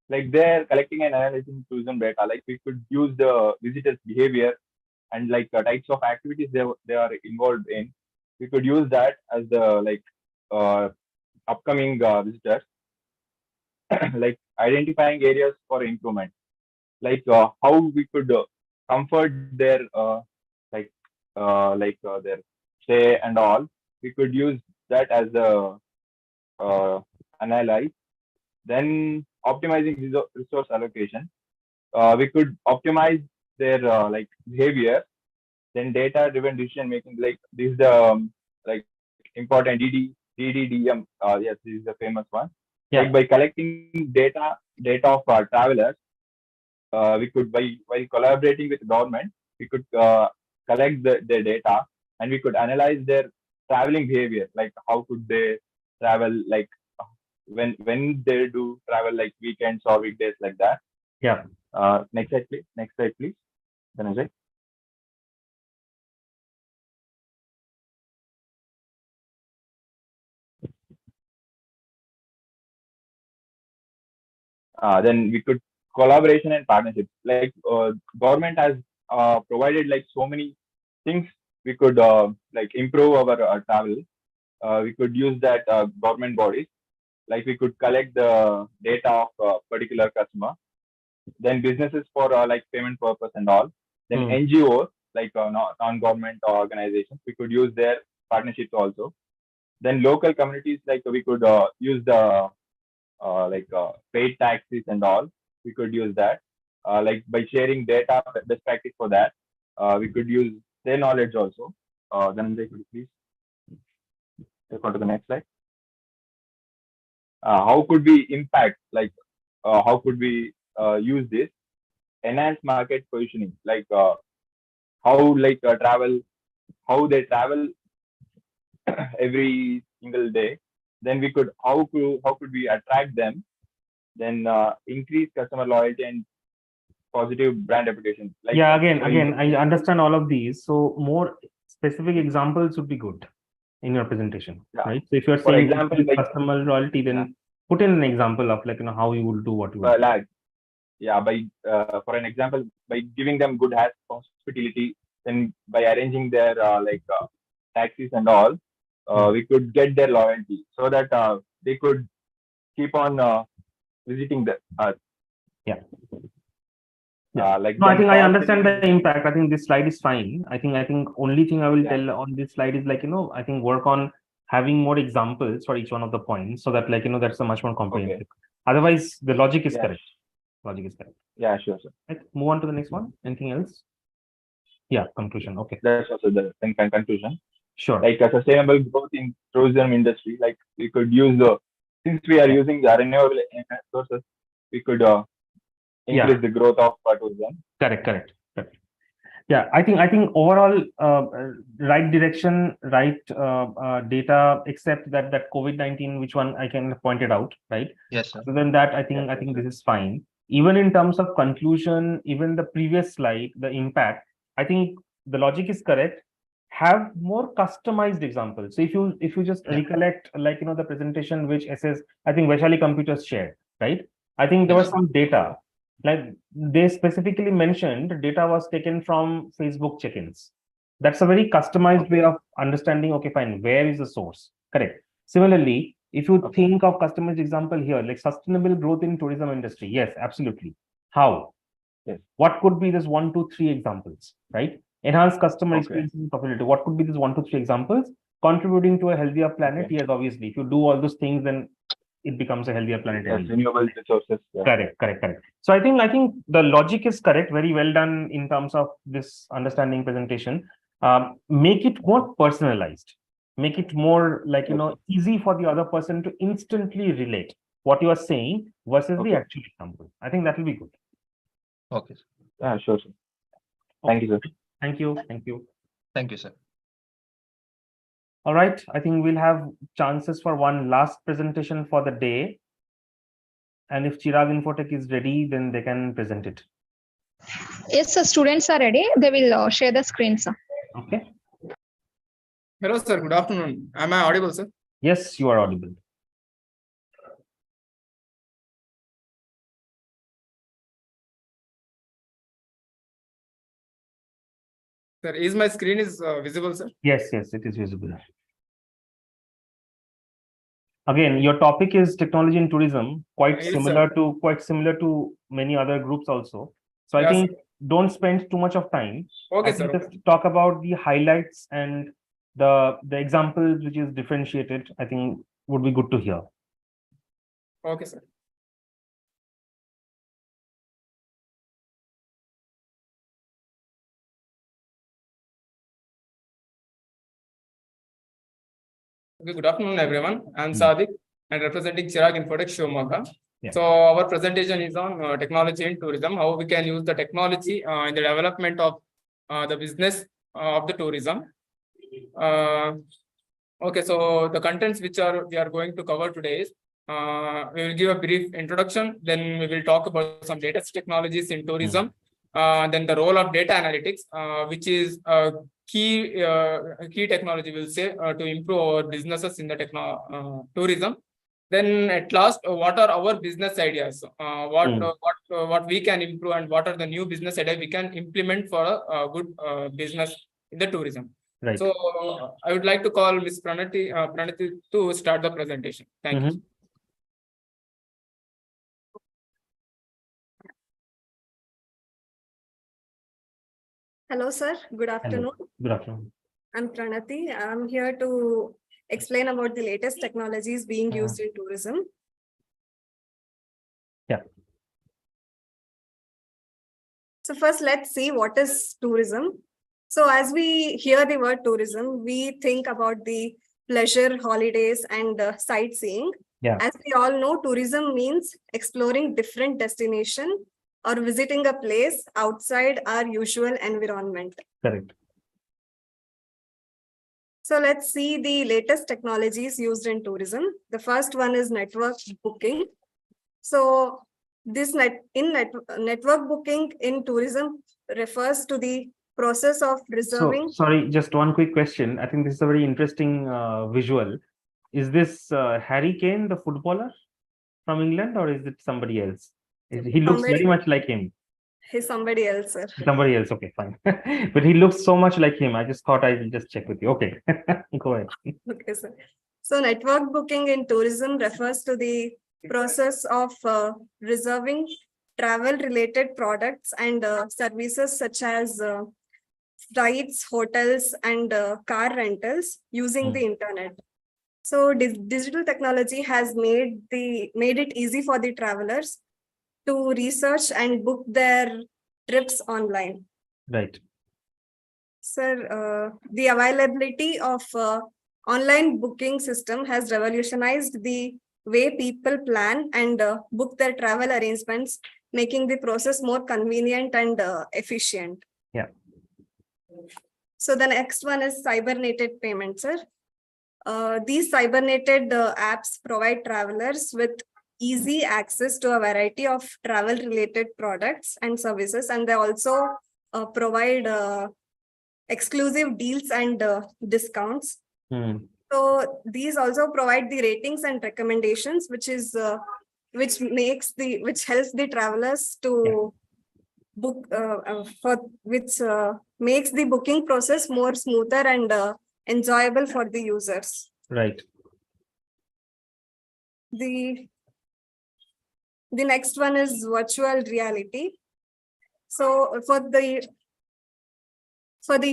like they're collecting and analyzing tourism data. Like we could use the visitors' behavior and like types of activities they are involved in. We could use that as the like uh, upcoming visitors, like identifying areas for improvement, like how we could comfort their their stay and all. We could use that as a analyze. Then optimizing resource allocation. We could optimize their like behavior. Then data driven decision making, like this is the like important DDDM. Yes, this is the famous one. Yeah. Like by collecting data of travelers, we could, by collaborating with government, we could collect their data, and we could analyze their traveling behavior, like how could they travel, like when they do travel, like weekends or weekdays, like that. Yeah. Next slide, please. Next slide, please. Dhananjay. Then we could collaboration and partnerships. Like government has provided like so many things. We could like improve our travel. We could use that government bodies. Like we could collect the data of a particular customer. Then businesses for like payment purpose and all. Then NGOs, like non-government organizations, we could use their partnerships also. Then local communities, like we could use the paid taxis and all. We could use that like by sharing data best practice for that. we could use their knowledge also. Then they could please take on to the next slide. How could we impact, like, how could we use this enhanced market positioning, like how like how they travel every single day. Then we could how could we attract them, then increase customer loyalty and positive brand reputation. Like, yeah, again, I understand all of these. So more specific examples would be good in your presentation, right? So if you're for saying example, like, customer loyalty, then put in an example of like, how you will do what you will do. like, by for an example, by giving them good hospitality, then by arranging their taxis and all, we could get their loyalty so that they could keep on visiting us. Yeah. Like, No, I think I understand the impact. I think this slide is fine. I think only thing I will tell on this slide is like, I think work on having more examples for each one of the points so that like, that's a much more comprehensive. Otherwise, the logic is correct. Logic is correct. Yeah, sure, sir. Right. Move on to the next one. Anything else? Yeah, conclusion. Okay. That's also the conclusion. Sure. Like a sustainable growth in tourism industry, like we could use since we are using the renewable sources, we could increase the growth of tourism. Correct. Yeah, I think overall right direction, right data, except that COVID-19, which one I can point it out, right? Yes, sir. So then that I think this is fine. Even in terms of conclusion, even the previous slide, the impact, I think the logic is correct. Have more customized examples. So if you just recollect, like the presentation which SS, I think Vaishali Computers shared, right? I think there was some data. Like they specifically mentioned data was taken from Facebook check-ins. That's a very customized way of understanding, okay, fine, where is the source? Correct. Similarly, if you think of customized example here, like sustainable growth in tourism industry, yes, absolutely. How? Yes. What could be this 1, 2, 3 examples, right? Enhance customer experience and profitability. What could be this 1, 2, 3 examples? Contributing to a healthier planet, yes, obviously. If you do all those things, then it becomes a healthier planet. Renewable resources. Correct. So I think the logic is correct. Very well done in terms of this understanding presentation. Make it more personalized. Make it more like easy for the other person to instantly relate what you are saying versus the actual example. I think that will be good. Okay. Yeah, sure, sir. Thank you, sir. Thank you. Thank you, sir. All right. I think we'll have chances for one last presentation for the day. And if Chirag Infotech is ready, then they can present it. Yes, sir. Students are ready. They will share the screen, sir. Okay. Hello, sir. Good afternoon. Am I audible, sir? Yes, you are audible. Sir, is my screen visible, sir? Yes, it is visible. Again, your topic is technology in tourism, quite similar to many other groups also. So I think don't spend too much of time. Okay, sir. Just talk about the highlights and the examples which is differentiated. I think would be good to hear. Okay, sir. Okay, good afternoon, everyone. I'm Sadiq and representing Chirag Infotech Shivamogga. So our presentation is on technology in tourism, how we can use the technology in the development of the business of the tourism. Okay, so the contents which we are going to cover today is we will give a brief introduction, then we will talk about some latest technologies in tourism, then the role of data analytics, which is a key technology, we'll say, to improve our businesses in the tourism. Then at last, what are our business ideas? What we can improve and what are the new business ideas we can implement for a good business in the tourism. Right. So I would like to call Ms. Pranati to start the presentation. Thank you. Hello, sir. Good afternoon. Hello. Good afternoon. I'm Pranati. I'm here to explain about the latest technologies being used in tourism. Yeah. So first, let's see what is tourism. So as we hear the word tourism, we think about the pleasure, holidays, and sightseeing. Yeah. As we all know, tourism means exploring different destination or visiting a place outside our usual environment. Correct. So let's see the latest technologies used in tourism. The first one is network booking. So this network booking in tourism refers to the process of reserving. So, sorry, just one quick question. I think this is a very interesting visual. Is this Harry Kane, the footballer from England, or is it somebody else? He looks very much like him. He's somebody else, sir. Somebody else, okay, fine. But he looks so much like him. I just thought I will just check with you. Okay, go ahead. Okay, sir. So network booking in tourism refers to the process of reserving travel-related products and services such as flights, hotels, and car rentals using the internet. So digital technology has made it easy for the travelers to research and book their trips online. Right. Sir, the availability of online booking system has revolutionized the way people plan and book their travel arrangements, making the process more convenient and efficient. Yeah. So the next one is cybernated payments, sir. These cybernated apps provide travelers with easy access to a variety of travel-related products and services, and they also provide exclusive deals and discounts. So these also provide the ratings and recommendations, which helps the travelers to book which makes the booking process more smoother and enjoyable for the users. Right. The next one is virtual reality. So for the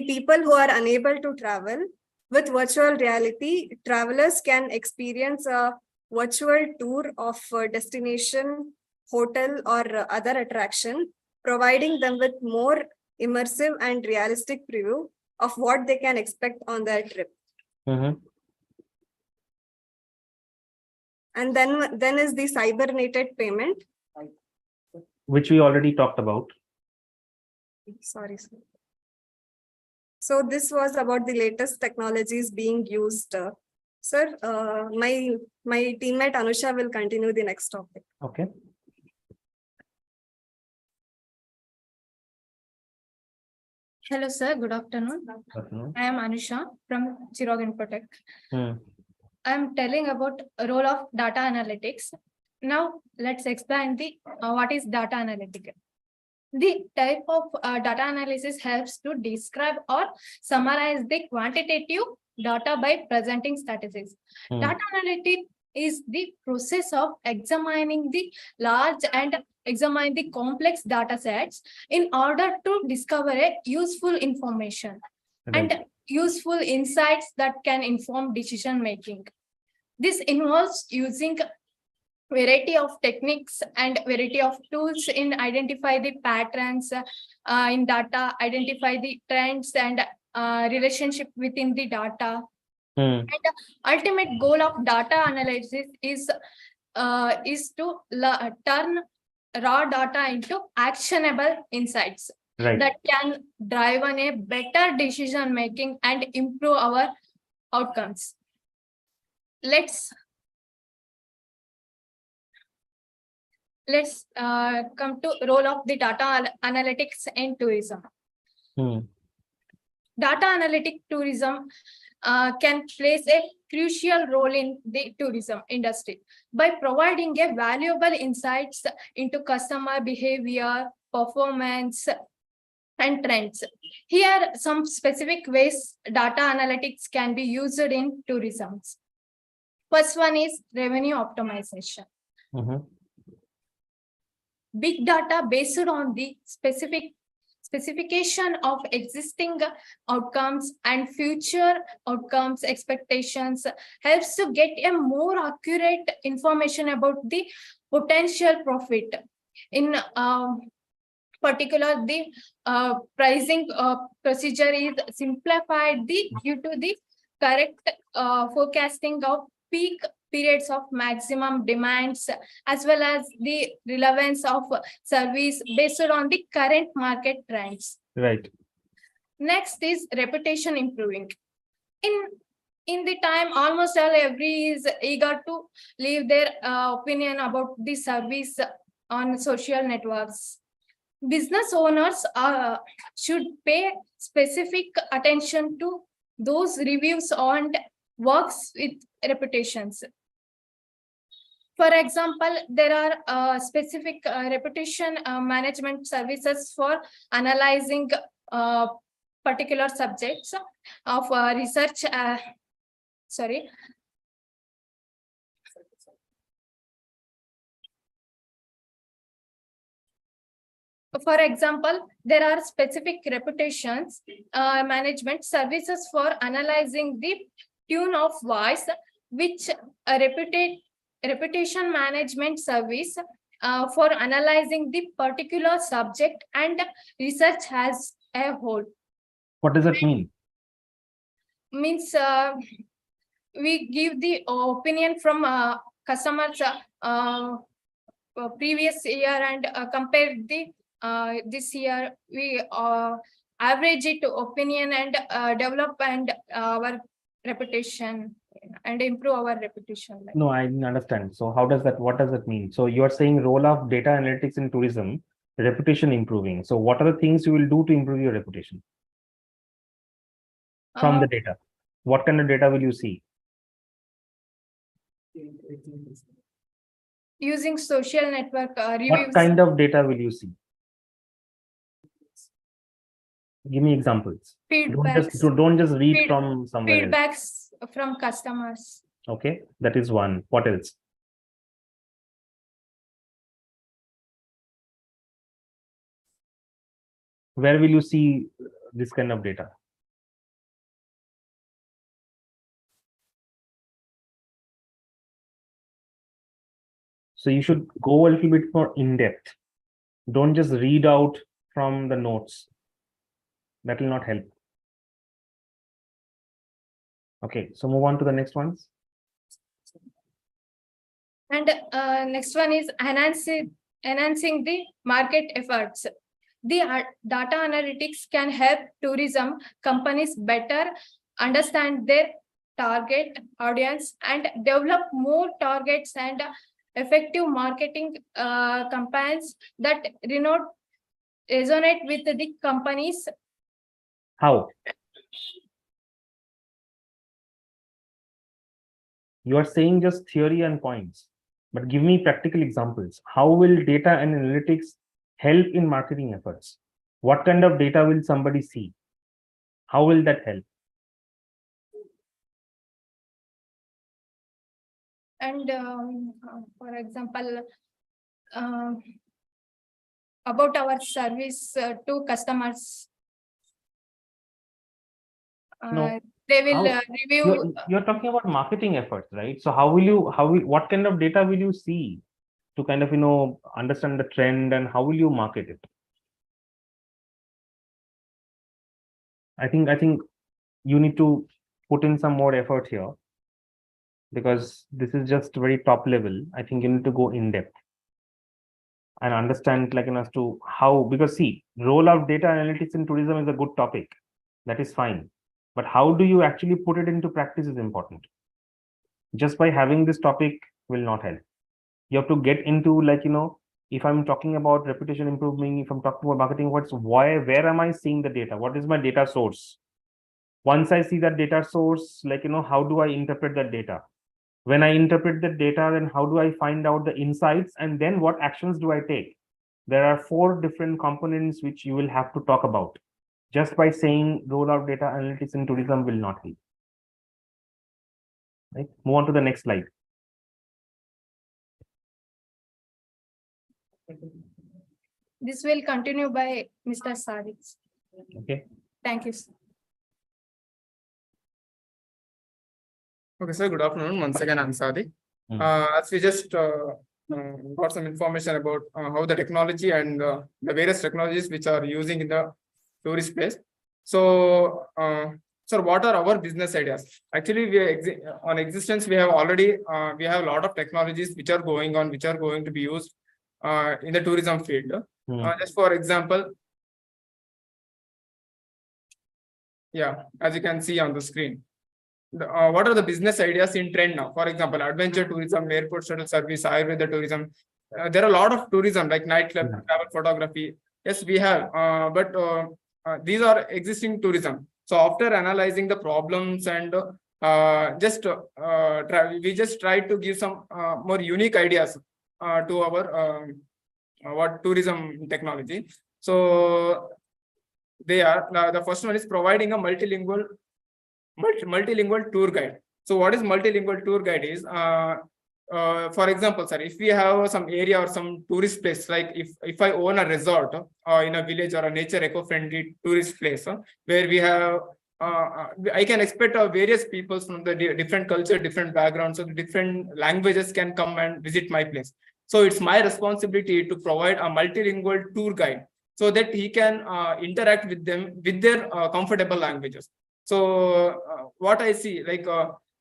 people who are unable to travel, with virtual reality, travelers can experience a virtual tour of a destination, hotel, or other attraction, providing them with more immersive and realistic preview of what they can expect on their trip. And then is the cybernated payment, which we already talked about. Sorry, sir. So this was about the latest technologies being used. Sir, my teammate Anusha will continue the next topic. Okay. Hello, sir. Good afternoon. I am Anusha from Chirag Infotech. I am telling about a role of data analytics. Now, let's explain the what is data analytics. The type of data analysis helps to describe or summarize the quantitative data by presenting statistics. Data analytics is the process of examining the large and examine the complex data sets in order to discover a useful information and useful insights that can inform decision making. This involves using variety of techniques and variety of tools in identify the patterns in data, identify the trends and relationship within the data. And the ultimate goal of data analysis is to turn raw data into actionable insights that can drive on a better decision making and improve our outcomes. Let's come to role of the data analytics in tourism. Data analytic tourism can place a crucial role in the tourism industry by providing a valuable insights into customer behavior, performance, and trends. Here are some specific ways data analytics can be used in tourism. First one is revenue optimization. Big data based on the specification of existing outcomes and future outcomes expectations helps to get a more accurate information about the potential profit in particular, the pricing procedure is simplified due to the correct forecasting of peak periods of maximum demands, as well as the relevance of service based on the current market trends. Right. Next is reputation improving. In the time, almost every is eager to leave their opinion about the service on social networks. Business owners should pay specific attention to those reviews and works with reputations. For example, there are specific reputation management services for analyzing particular subjects of research. For example, there are specific reputations management services for analyzing the tone of voice, which a reputation management service for analyzing the particular subject and research as a whole. What does that mean? Means we give the opinion from customers previous year and compare the this year. We average it opinion and develop and our reputation and improve our reputation. No, I didn't understand. So how does that, what does that mean? So you're saying role of data analytics in tourism, reputation improving. So what are the things you will do to improve your reputation from the data? What kind of data will you see? Using social network reviews. What kind of data will you see? Give me examples. Feedbacks. Don't just read from somewhere else. Feedbacks from customers. Okay, that is one. What else? Where will you see this kind of data? So you should go a little bit more in depth. Don't just read out from the notes. That will not help. Okay, so move on to the next ones. And next one is enhancing the market efforts. The data analytics can help tourism companies better understand their target audience and develop more targets and effective marketing campaigns that resonate with the companies. How? You are saying just theory and points, but give me practical examples. How will data and analytics help in marketing efforts? What kind of data will somebody see? How will that help? And for example, about our service to customers. No. They will review. You're talking about marketing efforts, right? So what kind of data will you see to kind of, understand the trend, and how will you market it? I think you need to put in some more effort here, because this is just very top level. I think you need to go in depth and understand as to how, because see, role of data analytics in tourism is a good topic. That is fine. But how do you actually put it into practice is important. Just by having this topic will not help. You have to get into if I'm talking about reputation improving, if I'm talking about marketing, where am I seeing the data? What is my data source? Once I see that data source, how do I interpret that data? When I interpret the data, then how do I find out the insights, and then what actions do I take? There are 4 different components which you will have to talk about. Just by saying role of data analytics in tourism will not help. Right? Move on to the next slide. This will continue by Mr. Sadiq. Okay. Thank you, sir. Okay, sir. Good afternoon. Once again, I'm Sadiq. As we just got some information about how the technology and the various technologies which are using in the tourist place. So, sir, what are our business ideas? Actually, on existence, we have already we have a lot of technologies which are going on, which are going to be used in the tourism field. Just for example, yeah, as you can see on the screen. What are the business ideas in trend now? For example, adventure tourism, airport shuttle service, Ayurveda tourism. There are a lot of tourism like nightclub, travel photography. Yes, we have, but these are existing tourism. So after analyzing the problems and we just try to give some more unique ideas to our what tourism technology. So they are the first one is providing a multilingual tour guide. So what is multilingual tour guide is for example, sir, if we have some area or some tourist place, like if I own a resort in a village or a nature eco-friendly tourist place where we have I can expect various people from the different culture, different backgrounds, so the different languages can come and visit my place. So it's my responsibility to provide a multilingual tour guide so that he can interact with them with their comfortable languages. So what I see, like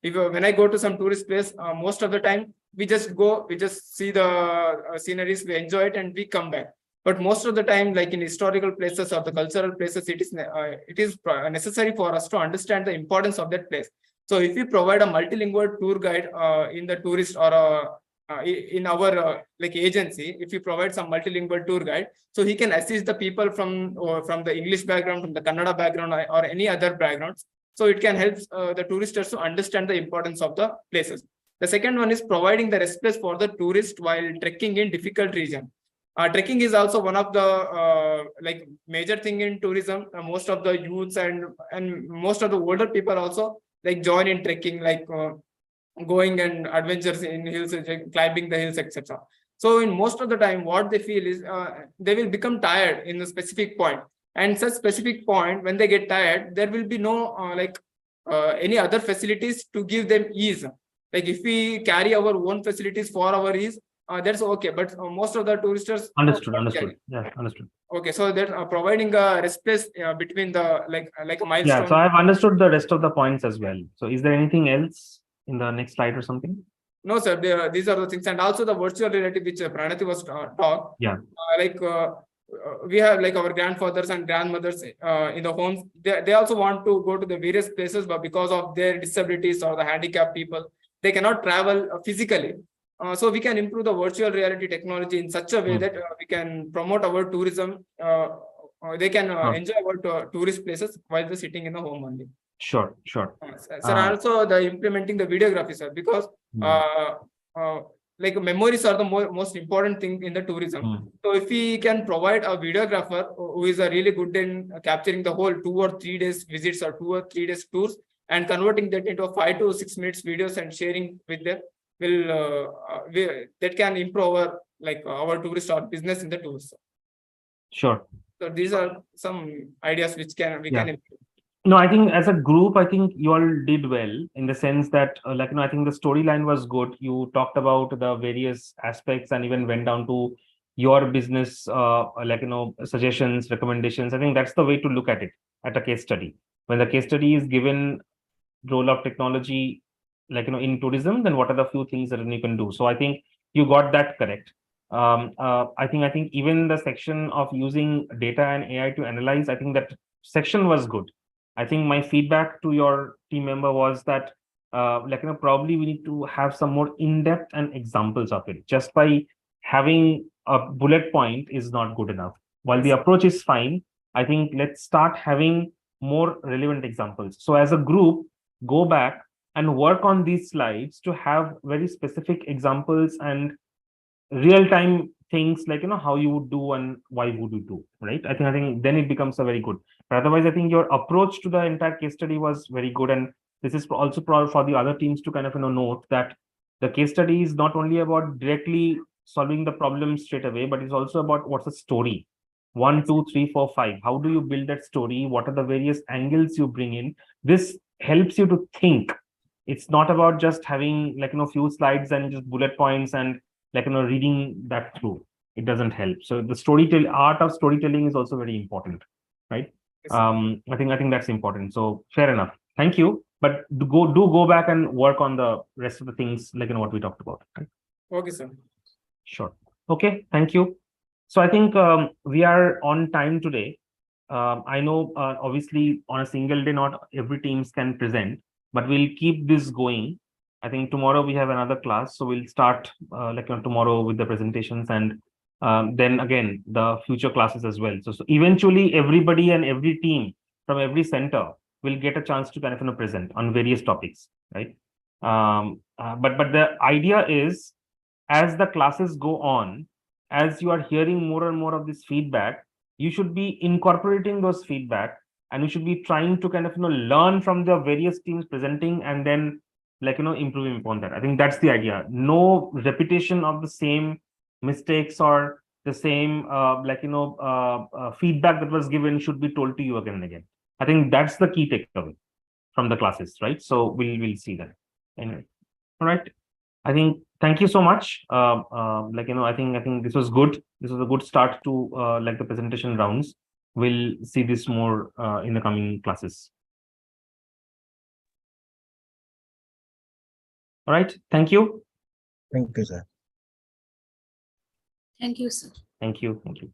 when I go to some tourist place, most of the time we just see the sceneries, we enjoy it, and we come back. But most of the time, like in historical places or the cultural places, it is necessary for us to understand the importance of that place. So if we provide a multilingual tour guide in the tourist or in our like agency, if you provide some multilingual tour guide, so he can assist the people from the English background, from the Kannada background, or any other backgrounds. So it can help the tourists to understand the importance of the places. The second one is providing the rest place for the tourist while trekking in difficult region. Trekking is also one of the like major thing in tourism. Most of the youths and most of the older people also like join in trekking, like going and adventures in hills, climbing the hills, etc. So in most of the time, what they feel is they will become tired in a specific point. And such specific point, when they get tired, there will be no any other facilities to give them ease. Like if we carry our own facilities for our ease, that's okay. But most of the tourists understood. Yeah, understood. Okay, so they're providing a rest place between the like a milestone. Yeah, so I've understood the rest of the points as well. So is there anything else in the next slide or something? No, sir. These are the things, and also the virtual reality which Pranati was talked. Yeah. We have like our grandfathers and grandmothers in the homes. They also want to go to the various places, but because of their disabilities or the handicapped people, they cannot travel physically. So we can improve the virtual reality technology in such a way that we can promote our tourism. They can enjoy our tourist places while they're sitting in the home only. Sure. Sir, also the implementing the videography, sir, because like memories are the most important thing in the tourism. So if we can provide a videographer who is really good in capturing the whole 2 or 3 days visits or 2 or 3 days tours and converting that into 5 to 6 minutes videos and sharing with them, that can improve our tourist or business in the tours. Sure. So these are some ideas which we can improve. No, I think as a group, I think you all did well in the sense that, I think the storyline was good. You talked about the various aspects and even went down to your business, suggestions, recommendations. I think that's the way to look at it at a case study. When the case study is given role of technology, in tourism, then what are the few things that you can do? So I think you got that correct. I think even the section of using data and AI to analyze, I think that section was good. I think my feedback to your team member was that, probably we need to have some more in-depth and examples of it. Just by having a bullet point is not good enough. While the approach is fine, I think let's start having more relevant examples. So as a group, go back and work on these slides to have very specific examples and real-time things like how you would do and why would you do, right? I think then it becomes a very good. But otherwise, I think your approach to the entire case study was very good, and this is also for the other teams to kind of note that the case study is not only about directly solving the problem straight away, but it's also about what's the story. 1, 2, 3, 4, 5. How do you build that story? What are the various angles you bring in? This helps you to think. It's not about just having few slides and just bullet points and like, reading that through. It doesn't help. So the art of storytelling is also very important, right? I think that's important. So fair enough. Thank you. But do go back and work on the rest of the things, like, what we talked about. Right? Okay, sir. Sure. Okay. Thank you. So I think we are on time today. I know obviously on a single day, not every teams can present, but we'll keep this going. I think tomorrow we have another class, so we'll start tomorrow with the presentations, and then again the future classes as well. So eventually everybody and every team from every center will get a chance to kind of present on various topics, right? But the idea is, as the classes go on, as you are hearing more and more of this feedback, you should be incorporating those feedback, and you should be trying to kind of learn from the various teams presenting, and then improving upon that. I think that's the idea. No repetition of the same mistakes or the same feedback that was given should be told to you again and again. I think that's the key takeaway from the classes, right? So we'll see that. Anyway, all right. I think thank you so much. I think this was good. This was a good start to the presentation rounds. We'll see this more in the coming classes. All right. Thank you. Thank you, sir. Thank you, sir. Thank you. Thank you.